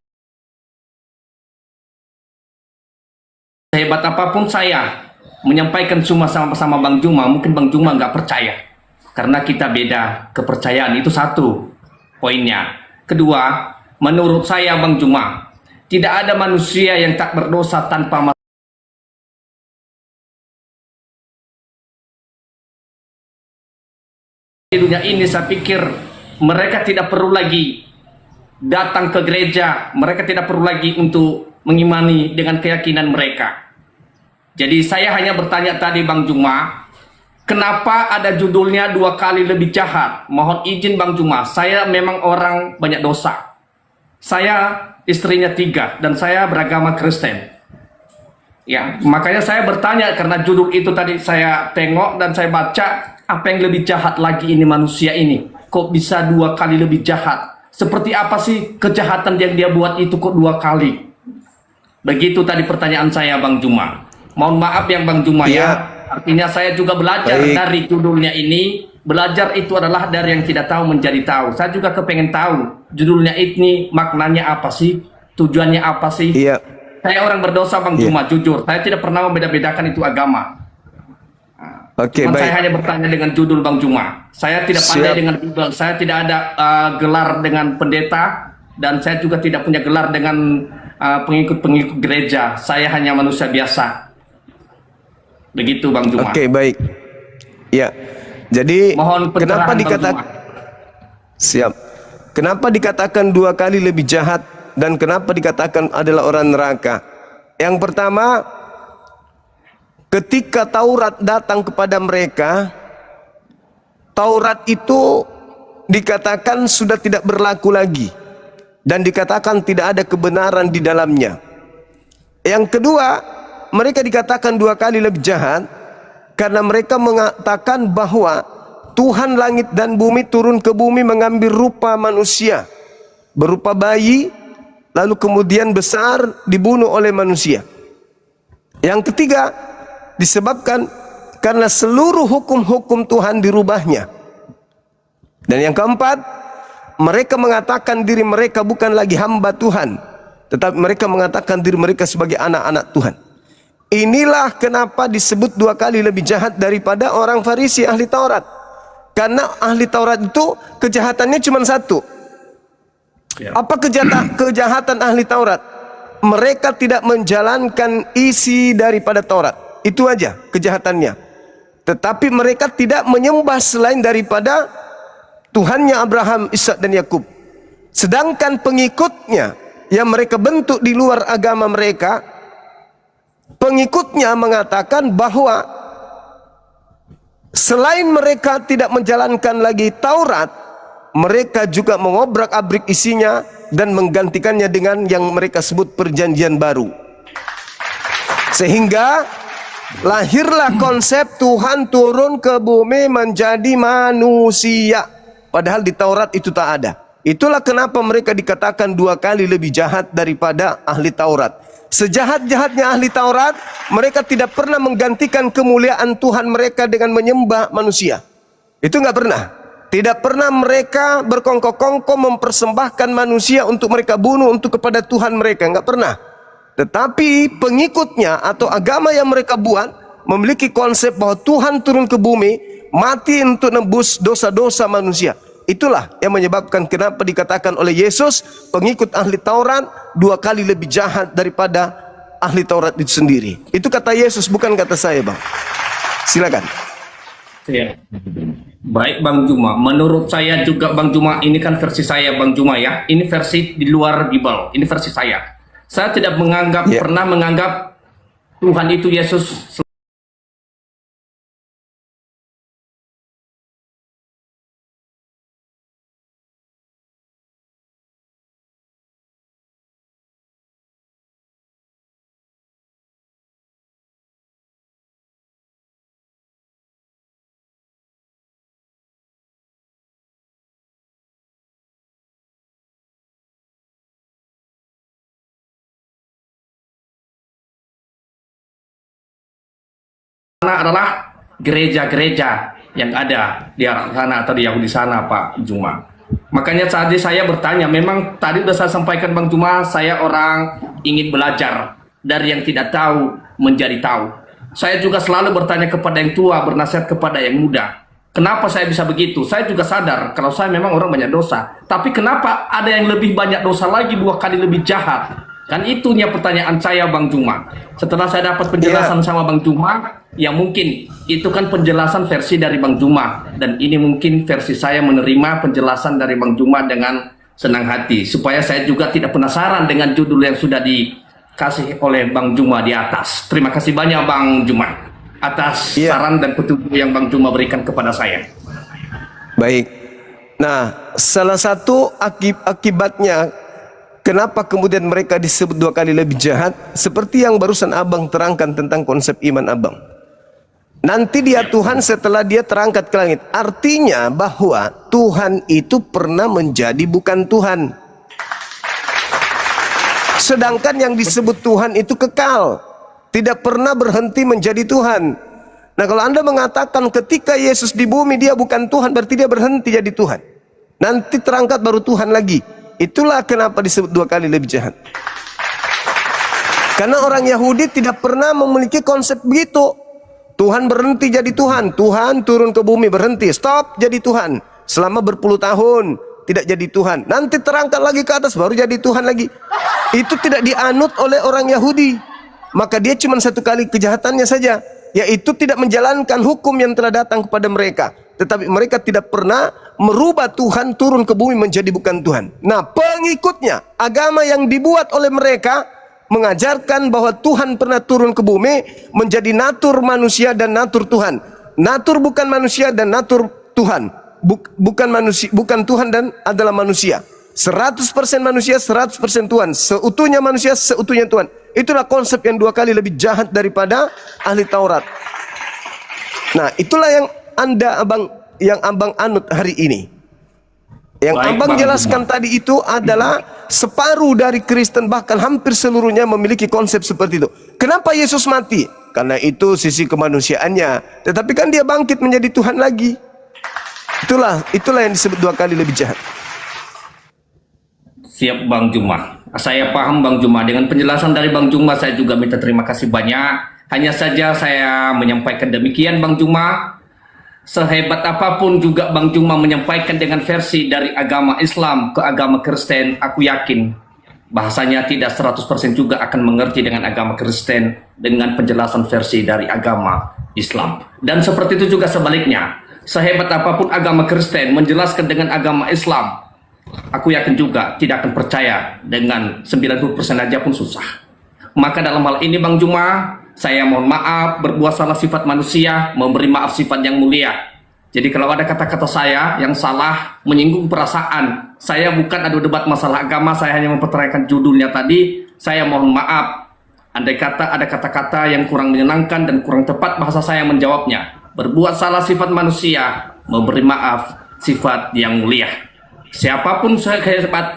S8: Sehebat apapun saya menyampaikan cuma sama-sama Bang Juma, mungkin Bang Juma nggak percaya. Karena kita beda kepercayaan, itu satu poinnya. Kedua, menurut saya Bang Juma, tidak ada manusia yang tak berdosa tanpa di dunia ini. Saya pikir mereka tidak perlu lagi datang ke gereja, mereka tidak perlu lagi untuk mengimani dengan keyakinan mereka. Jadi saya hanya bertanya tadi Bang Juma, kenapa ada judulnya 2 kali lebih jahat? Mohon izin Bang Juma, saya memang orang banyak dosa. Saya istrinya 3 dan saya beragama Kristen. Ya, makanya saya bertanya karena judul itu tadi saya tengok dan saya baca, apa yang lebih jahat lagi ini manusia ini? Kok bisa 2 kali lebih jahat? Seperti apa sih kejahatan yang dia buat itu kok 2 kali? Begitu tadi pertanyaan saya Bang Juma. Mohon maaf yang Bang Juma ya. Artinya saya juga belajar dari judulnya ini. Belajar itu adalah dari yang tidak tahu menjadi tahu. Saya juga kepengen tahu judulnya ini maknanya apa sih? Tujuannya apa sih?
S1: Iya.
S8: Saya orang berdosa Bang Juma, jujur. Saya tidak pernah membeda-bedakan itu agama.
S1: Oke,
S8: Cuman
S1: baik.
S8: saya hanya bertanya dengan judul Bang Juma. Saya tidak pandai dengan Bible. Saya tidak ada gelar dengan pendeta. Dan saya juga tidak punya gelar dengan pengikut-pengikut gereja. Saya hanya manusia biasa. Begitu Bang Juma.
S1: Oke, baik. Ya. Jadi
S8: Mohon
S1: kenapa
S8: pencerahan Bang
S1: dikatakan
S8: Juma.
S1: siap? Kenapa dikatakan 2 kali lebih jahat dan kenapa dikatakan adalah orang neraka? Yang pertama, ketika Taurat datang kepada mereka, Taurat itu dikatakan sudah tidak berlaku lagi dan dikatakan tidak ada kebenaran di dalamnya. Yang kedua, mereka dikatakan 2 kali lebih jahat karena mereka mengatakan bahwa Tuhan langit dan bumi turun ke bumi mengambil rupa manusia, berupa bayi, lalu kemudian besar dibunuh oleh manusia. Yang ketiga, disebabkan karena seluruh hukum-hukum Tuhan dirubahnya. Dan yang keempat, mereka mengatakan diri mereka bukan lagi hamba Tuhan, tetapi mereka mengatakan diri mereka sebagai anak-anak Tuhan. Inilah kenapa disebut 2 kali lebih jahat daripada orang Farisi ahli Taurat. Karena ahli Taurat itu kejahatannya cuma 1. Apa kejahatan ahli Taurat? Mereka tidak menjalankan isi daripada Taurat. Itu aja kejahatannya. Tetapi mereka tidak menyembah selain daripada Tuhannya Abraham, Ishak dan Yakub. Sedangkan pengikutnya yang mereka bentuk di luar agama mereka, pengikutnya mengatakan bahwa selain mereka tidak menjalankan lagi Taurat, mereka juga mengobrak-abrik isinya dan menggantikannya dengan yang mereka sebut perjanjian baru. Sehingga lahirlah konsep Tuhan turun ke bumi menjadi manusia. Padahal di Taurat itu tak ada. Itulah kenapa mereka dikatakan 2 kali lebih jahat daripada ahli Taurat. Sejahat-jahatnya ahli Taurat, mereka tidak pernah menggantikan kemuliaan Tuhan mereka dengan menyembah manusia. Itu nggak pernah. Tidak pernah mereka berkongkok-kongkok mempersembahkan manusia untuk mereka bunuh untuk kepada Tuhan mereka. Nggak pernah. Tetapi pengikutnya atau agama yang mereka buat memiliki konsep bahwa Tuhan turun ke bumi, mati untuk nebus dosa-dosa manusia. Itulah yang menyebabkan kenapa dikatakan oleh Yesus, pengikut ahli Taurat 2 kali lebih jahat daripada ahli Taurat itu sendiri. Itu kata Yesus, bukan kata saya, Bang. Silakan.
S8: Ya. Baik Bang Juma, menurut saya juga Bang Juma, ini kan versi saya Bang Juma ya. Ini versi di luar Bible, ini versi saya. Saya tidak menganggap, pernah menganggap Tuhan itu Yesus adalah gereja-gereja yang ada di Arab sana atau di Yahudi sana Pak Juma. Makanya tadi saya bertanya, memang tadi sudah saya sampaikan Bang Juma, saya orang ingin belajar dari yang tidak tahu menjadi tahu. Saya juga selalu bertanya kepada yang tua, bernasihat kepada yang muda. Kenapa saya bisa begitu? Saya juga sadar kalau saya memang orang banyak dosa. Tapi kenapa ada yang lebih banyak dosa lagi 2 kali lebih jahat? Kan itunya pertanyaan saya Bang Juma. Setelah saya dapat penjelasan sama Bang Juma, ya mungkin itu kan penjelasan versi dari Bang Juma. Dan ini mungkin versi saya menerima penjelasan dari Bang Juma dengan senang hati. Supaya saya juga tidak penasaran dengan judul yang sudah kasih oleh Bang Juma di atas. Terima kasih banyak Bang Juma atas saran dan petunjuk yang Bang Juma berikan kepada saya.
S1: Baik. Nah, salah satu akibatnya kenapa kemudian mereka disebut 2 kali lebih jahat, seperti yang barusan abang terangkan tentang konsep iman abang. Nanti dia Tuhan setelah dia terangkat ke langit. Artinya bahwa Tuhan itu pernah menjadi bukan Tuhan. Sedangkan yang disebut Tuhan itu kekal, tidak pernah berhenti menjadi Tuhan. Nah, kalau Anda mengatakan ketika Yesus di bumi dia bukan Tuhan, berarti dia berhenti jadi Tuhan. Nanti terangkat baru Tuhan lagi. Itulah kenapa disebut 2 kali lebih jahat. Karena orang Yahudi tidak pernah memiliki konsep begitu. Tuhan berhenti jadi Tuhan. Tuhan turun ke bumi berhenti, stop jadi Tuhan. Selama berpuluh tahun tidak jadi Tuhan. Nanti terangkat lagi ke atas baru jadi Tuhan lagi. Itu tidak dianut oleh orang Yahudi. Maka dia cuma 1 kali kejahatannya saja, yaitu tidak menjalankan hukum yang telah datang kepada mereka. Tetapi mereka tidak pernah merubah Tuhan turun ke bumi menjadi bukan Tuhan. Nah, pengikutnya, agama yang dibuat oleh mereka mengajarkan bahwa Tuhan pernah turun ke bumi menjadi natur manusia dan natur Tuhan. Natur bukan manusia dan natur Tuhan. Bukan manusia, bukan Tuhan dan adalah manusia. 100% manusia, 100% Tuhan. Seutuhnya manusia, seutuhnya Tuhan. Itulah konsep yang 2 kali lebih jahat daripada ahli Taurat. Nah, itulah yang abang anut hari ini. Yang
S8: Baik,
S1: abang
S8: Bang
S1: jelaskan tadi itu adalah separuh dari Kristen, bahkan hampir seluruhnya memiliki konsep seperti itu. Kenapa Yesus mati? Karena itu sisi kemanusiaannya. Tetapi kan dia bangkit menjadi Tuhan lagi. Itulah yang disebut 2 kali lebih jahat.
S8: Siap Bang Juma. Saya paham Bang Juma. Dengan penjelasan dari Bang Juma, saya juga minta terima kasih banyak. Hanya saja saya menyampaikan demikian Bang Juma. Sehebat apapun juga Bang Juma menyampaikan dengan versi dari agama Islam ke agama Kristen, aku yakin bahasanya tidak 100% juga akan mengerti dengan agama Kristen dengan penjelasan versi dari agama Islam. Dan seperti itu juga sebaliknya. Sehebat apapun agama Kristen menjelaskan dengan agama Islam, aku yakin juga tidak akan percaya dengan 90% aja pun susah. Maka dalam hal ini Bang Juma, saya mohon maaf berbuat salah sifat manusia, memberi maaf sifat yang mulia. Jadi kalau ada kata-kata saya yang salah, menyinggung perasaan, saya bukan adu debat masalah agama, saya hanya mempertanyakan judulnya tadi. Saya mohon maaf andai kata ada kata-kata yang kurang menyenangkan dan kurang tepat bahasa saya menjawabnya. Berbuat salah sifat manusia, memberi maaf sifat yang mulia. Siapapun saya,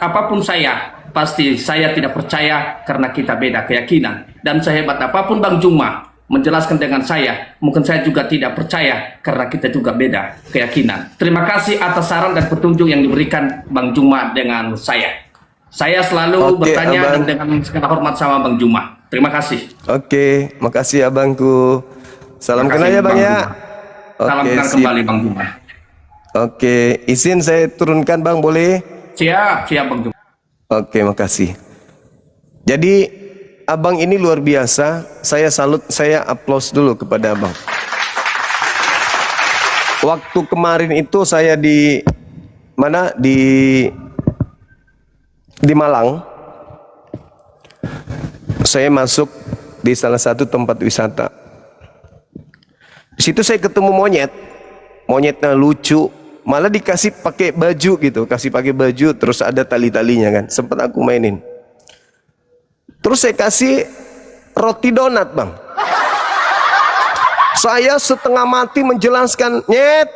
S8: apapun saya, pasti saya tidak percaya karena kita beda keyakinan. Dan sehebat apapun Bang Juma menjelaskan dengan saya, mungkin saya juga tidak percaya karena kita juga beda keyakinan. Terima kasih atas saran dan petunjuk yang diberikan Bang Juma dengan saya. Saya selalu bertanya dan dengan segala hormat sama Bang Juma. Terima kasih.
S1: Oke, makasih abangku. Salam kenal ya Bang ya.
S8: Salam kenal kembali Bang Juma.
S1: Oke, izin saya turunkan Bang, boleh?
S8: Siap Bang Juma.
S1: Oke, makasih. Jadi abang ini luar biasa. Saya salut, saya aplaus dulu kepada abang. Waktu kemarin itu saya di mana, di Malang. Saya masuk di salah satu tempat wisata. Di situ saya ketemu monyetnya lucu, malah dikasih pakai baju gitu, kasih pakai baju, terus ada tali-talinya kan. Sempat aku mainin. Terus saya kasih roti donat Bang. Saya setengah mati menjelaskan, nyet,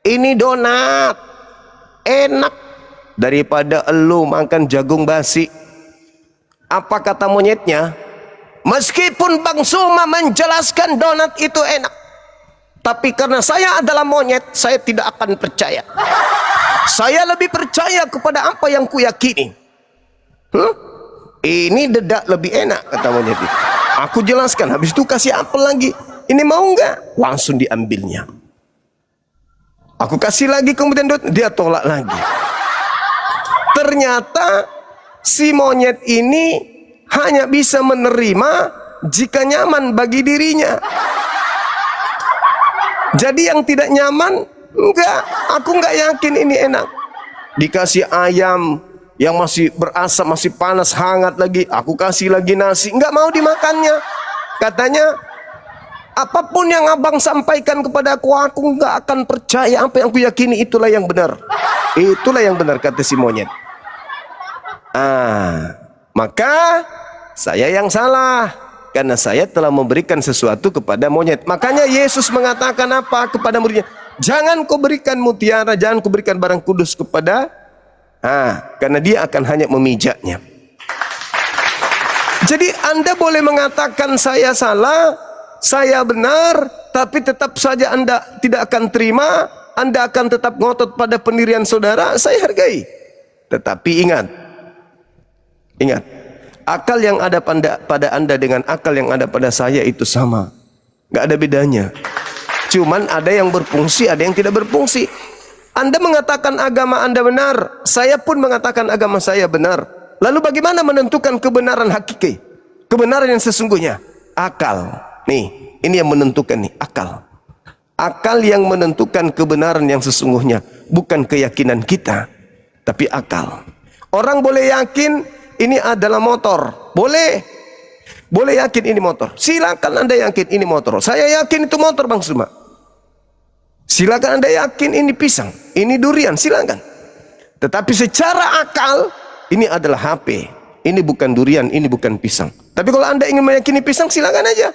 S1: ini donat, enak daripada elu makan jagung basi. Apa kata monyetnya? Meskipun Bang Suma menjelaskan donat itu enak, tapi karena saya adalah monyet, saya tidak akan percaya. Saya lebih percaya kepada apa yang kuyakini. Ini dedak lebih enak, kata monyet itu. Aku jelaskan, habis itu kasih apel lagi. Ini mau nggak? Langsung diambilnya. Aku kasih lagi, kemudian dia tolak lagi. Ternyata si monyet ini hanya bisa menerima jika nyaman bagi dirinya. Jadi yang tidak nyaman, enggak, aku enggak yakin ini enak. Dikasih ayam, yang masih berasap, masih panas, hangat lagi. Aku kasih lagi nasi, nggak mau dimakannya. Katanya, apapun yang abang sampaikan kepada aku nggak akan percaya. Apa yang aku yakini itulah yang benar. Itulah yang benar, kata si monyet. Maka saya yang salah, karena saya telah memberikan sesuatu kepada monyet. Makanya Yesus mengatakan apa kepada muridnya? Jangan kau berikan mutiara, jangan kau berikan barang kudus kepada, karena dia akan hanya memijatnya. Jadi Anda boleh mengatakan saya salah, saya benar, tapi tetap saja Anda tidak akan terima. Anda akan tetap ngotot pada pendirian saudara. Saya hargai. Tetapi ingat, akal yang ada pada Anda dengan akal yang ada pada saya itu sama. Gak ada bedanya. Cuman ada yang berfungsi, ada yang tidak berfungsi. Anda mengatakan agama Anda benar, saya pun mengatakan agama saya benar. Lalu bagaimana menentukan kebenaran hakiki? Kebenaran yang sesungguhnya? Akal. Nih, ini yang menentukan nih, akal. Akal yang menentukan kebenaran yang sesungguhnya. Bukan keyakinan kita, tapi akal. Orang boleh yakin ini adalah motor. Boleh. Boleh yakin ini motor. Silakan Anda yakin ini motor. Saya yakin itu motor, Bang Suma. Silakan Anda yakin ini pisang, ini durian, silakan. Tetapi secara akal, ini adalah HP. Ini bukan durian, ini bukan pisang. Tapi kalau Anda ingin meyakini pisang, silakan aja.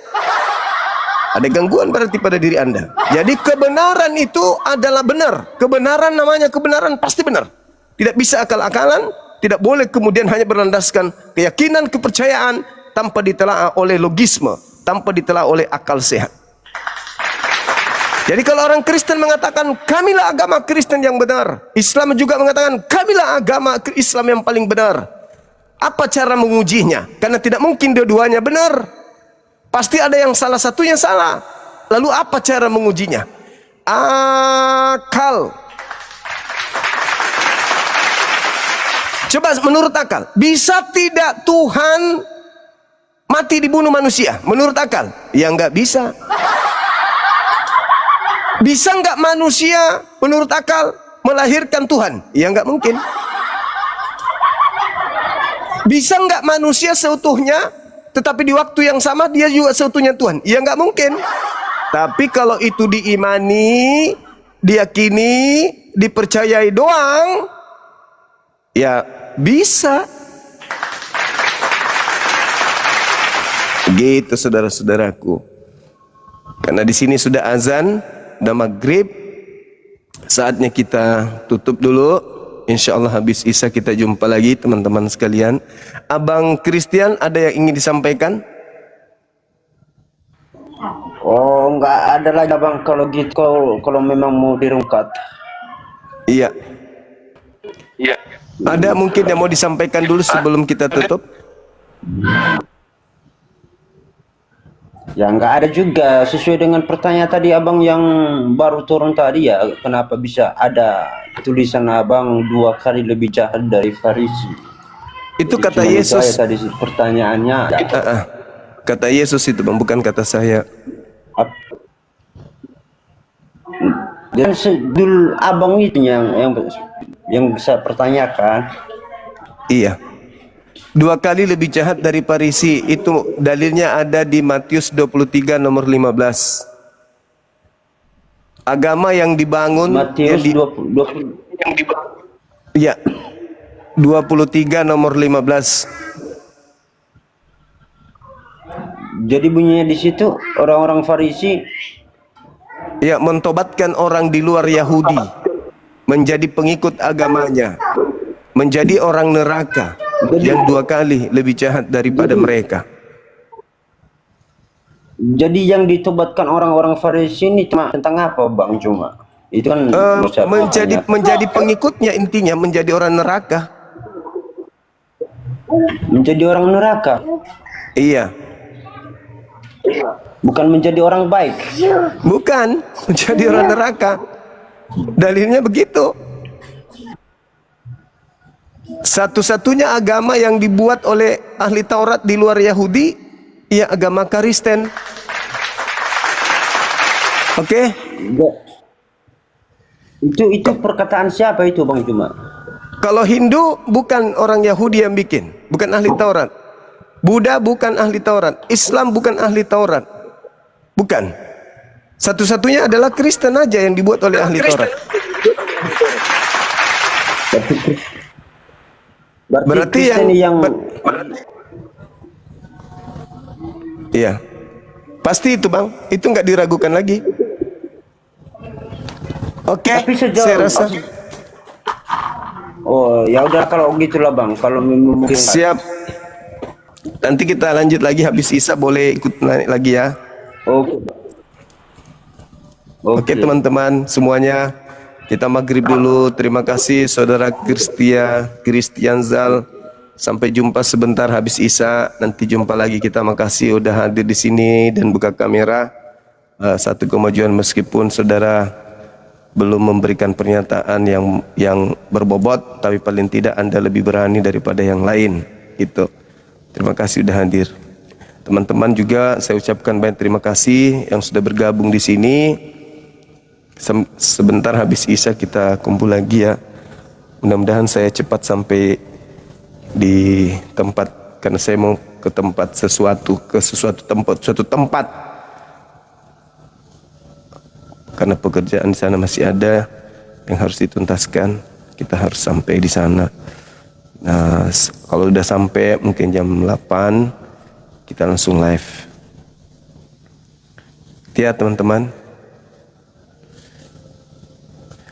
S1: Ada gangguan berarti pada diri Anda. Jadi kebenaran itu adalah benar. Kebenaran namanya kebenaran pasti benar. Tidak bisa akal-akalan. Tidak boleh kemudian hanya berlandaskan keyakinan, kepercayaan tanpa ditelaah oleh logisme, tanpa ditelaah oleh akal sehat. Jadi kalau orang Kristen mengatakan kamilah agama Kristen yang benar, Islam juga mengatakan kamilah agama Islam yang paling benar. Apa cara mengujinya? Karena tidak mungkin dua-duanya benar. Pasti ada yang salah satunya salah. Lalu apa cara mengujinya? Akal. Coba menurut akal, bisa tidak Tuhan mati dibunuh manusia? Menurut akal? Ya nggak bisa. Bisa nggak manusia menurut akal melahirkan Tuhan? Ya nggak mungkin. Bisa nggak manusia seutuhnya, tetapi di waktu yang sama dia juga seutuhnya Tuhan? Ya nggak mungkin. Tapi kalau itu diimani, diyakini, dipercayai doang, ya bisa. Gitu saudara-saudaraku. Karena di sini sudah azan, udah maghrib, saatnya kita tutup dulu. Insya Allah habis Isya kita jumpa lagi teman-teman sekalian. Abang Christian ada yang ingin disampaikan?
S6: Oh, nggak ada lagi Bang kalau gitu, kalau memang mau dirungkat.
S1: Iya. Ada mungkin yang mau disampaikan dulu sebelum kita tutup?
S6: Ya nggak ada juga, sesuai dengan pertanyaan tadi Abang yang baru turun tadi ya, kenapa bisa ada tulisan Abang 2 kali lebih jahat dari Farisi?
S1: Itu kata
S6: Cuma
S1: Yesus.
S6: itu tadi pertanyaannya.
S1: Kata Yesus itu Bang, bukan kata saya.
S6: Dan sedul Abang itu yang saya pertanyakan.
S1: Iya. 2 kali lebih jahat dari Farisi, itu dalilnya ada di Matius 23 nomor 15. Agama yang dibangun
S6: Matius 20.
S1: Ya. 23 nomor 15.
S6: Jadi bunyinya di situ orang-orang Farisi
S1: Ya, mentobatkan orang di luar Yahudi menjadi pengikut agamanya, menjadi orang neraka yang 2 kali lebih jahat daripada mereka.
S6: Jadi yang ditobatkan orang-orang Farisi ini cuma tentang apa Bang? Cuma itu kan
S1: menjadi pengikutnya, intinya menjadi orang neraka.
S6: Menjadi orang neraka.
S1: Iya.
S6: Bukan menjadi orang baik.
S1: Bukan, menjadi orang neraka. Dalilnya begitu. Satu-satunya agama yang dibuat oleh ahli Taurat di luar Yahudi, ya agama Kristen. Oke?
S6: Itu perkataan siapa itu Bang Cuma?
S1: Kalau Hindu bukan orang Yahudi yang bikin, bukan ahli Taurat. Buddha bukan ahli Taurat. Islam bukan ahli Taurat. Bukan. Satu-satunya adalah Kristen aja yang dibuat oleh ahli Taurat. Berarti
S6: Kristen yang
S1: iya. Pasti itu, Bang. Itu nggak diragukan lagi. Oke,
S6: tapi sejauh
S1: saya rasa
S6: oh ya udah kalau gitulah Bang, kalau mungkin
S1: siap. Nanti kita lanjut lagi habis Isa, boleh ikut naik lagi ya.
S6: Oke.
S1: Oke teman-teman semuanya, kita maghrib dulu. Terima kasih saudara Christian Zal. Sampai jumpa sebentar habis Isa. Nanti jumpa lagi kita. Makasih udah hadir di sini dan buka kamera. Satu kemajuan meskipun saudara belum memberikan pernyataan yang berbobot, tapi paling tidak Anda lebih berani daripada yang lain. Gitu. Terima kasih sudah hadir. Teman-teman juga saya ucapkan banyak terima kasih yang sudah bergabung di sini. Sebentar habis Isya kita kumpul lagi ya. Mudah-mudahan saya cepat sampai di tempat, karena saya mau ke tempat suatu tempat. Karena pekerjaan di sana masih ada yang harus dituntaskan, kita harus sampai di sana. Nah, kalau udah sampai mungkin jam 8 kita langsung live. Ya teman-teman.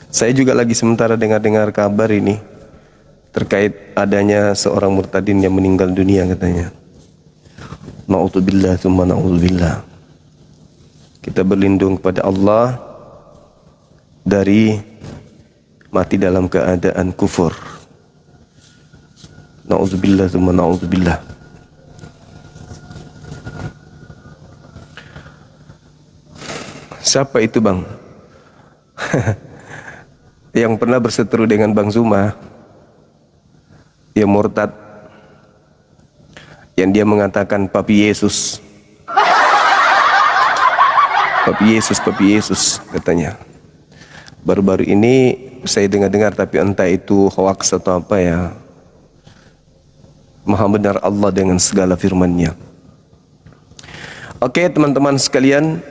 S1: Saya juga lagi sementara dengar kabar ini terkait adanya seorang murtadin yang meninggal dunia katanya. Na'udzubillah tsumma na'udzubillah. Kita berlindung kepada Allah dari mati dalam keadaan kufur. Na'udzubillah tsumma na'udzubillah. Siapa itu Bang? Yang pernah berseteru dengan Bang Zuma, yang murtad, yang dia mengatakan Papi Yesus, Papi Yesus katanya. Baru-baru ini saya dengar-dengar, tapi entah itu hoax atau apa ya. Maha benar Allah dengan segala firman-Nya. Oke teman-teman sekalian,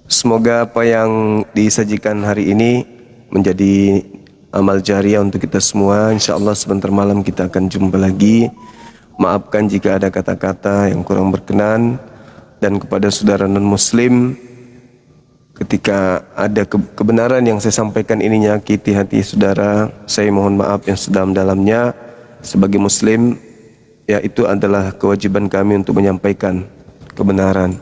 S1: semoga apa yang disajikan hari ini menjadi amal jariah untuk kita semua. Insya Allah sebentar malam kita akan jumpa lagi. Maafkan jika ada kata-kata yang kurang berkenan. Dan kepada saudara non-muslim, ketika ada kebenaran yang saya sampaikan ini nyakiti hati saudara, saya mohon maaf yang sedalam-dalamnya. Sebagai muslim, ya itu adalah kewajiban kami untuk menyampaikan kebenaran.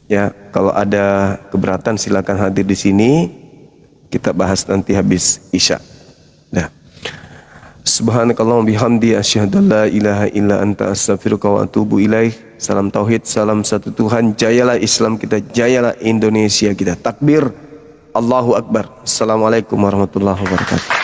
S1: Ya, kalau ada keberatan silakan hadir di sini. Kita bahas nanti habis Isya. Nah. Subhanakallahumma bihamdi asyhadu an la ilaha illa anta astaghfiruka wa atubu ilaih. Salam tauhid, salam satu Tuhan. Jayalah Islam kita, jayalah Indonesia kita. Takbir, Allahu Akbar. Assalamualaikum warahmatullahi wabarakatuh.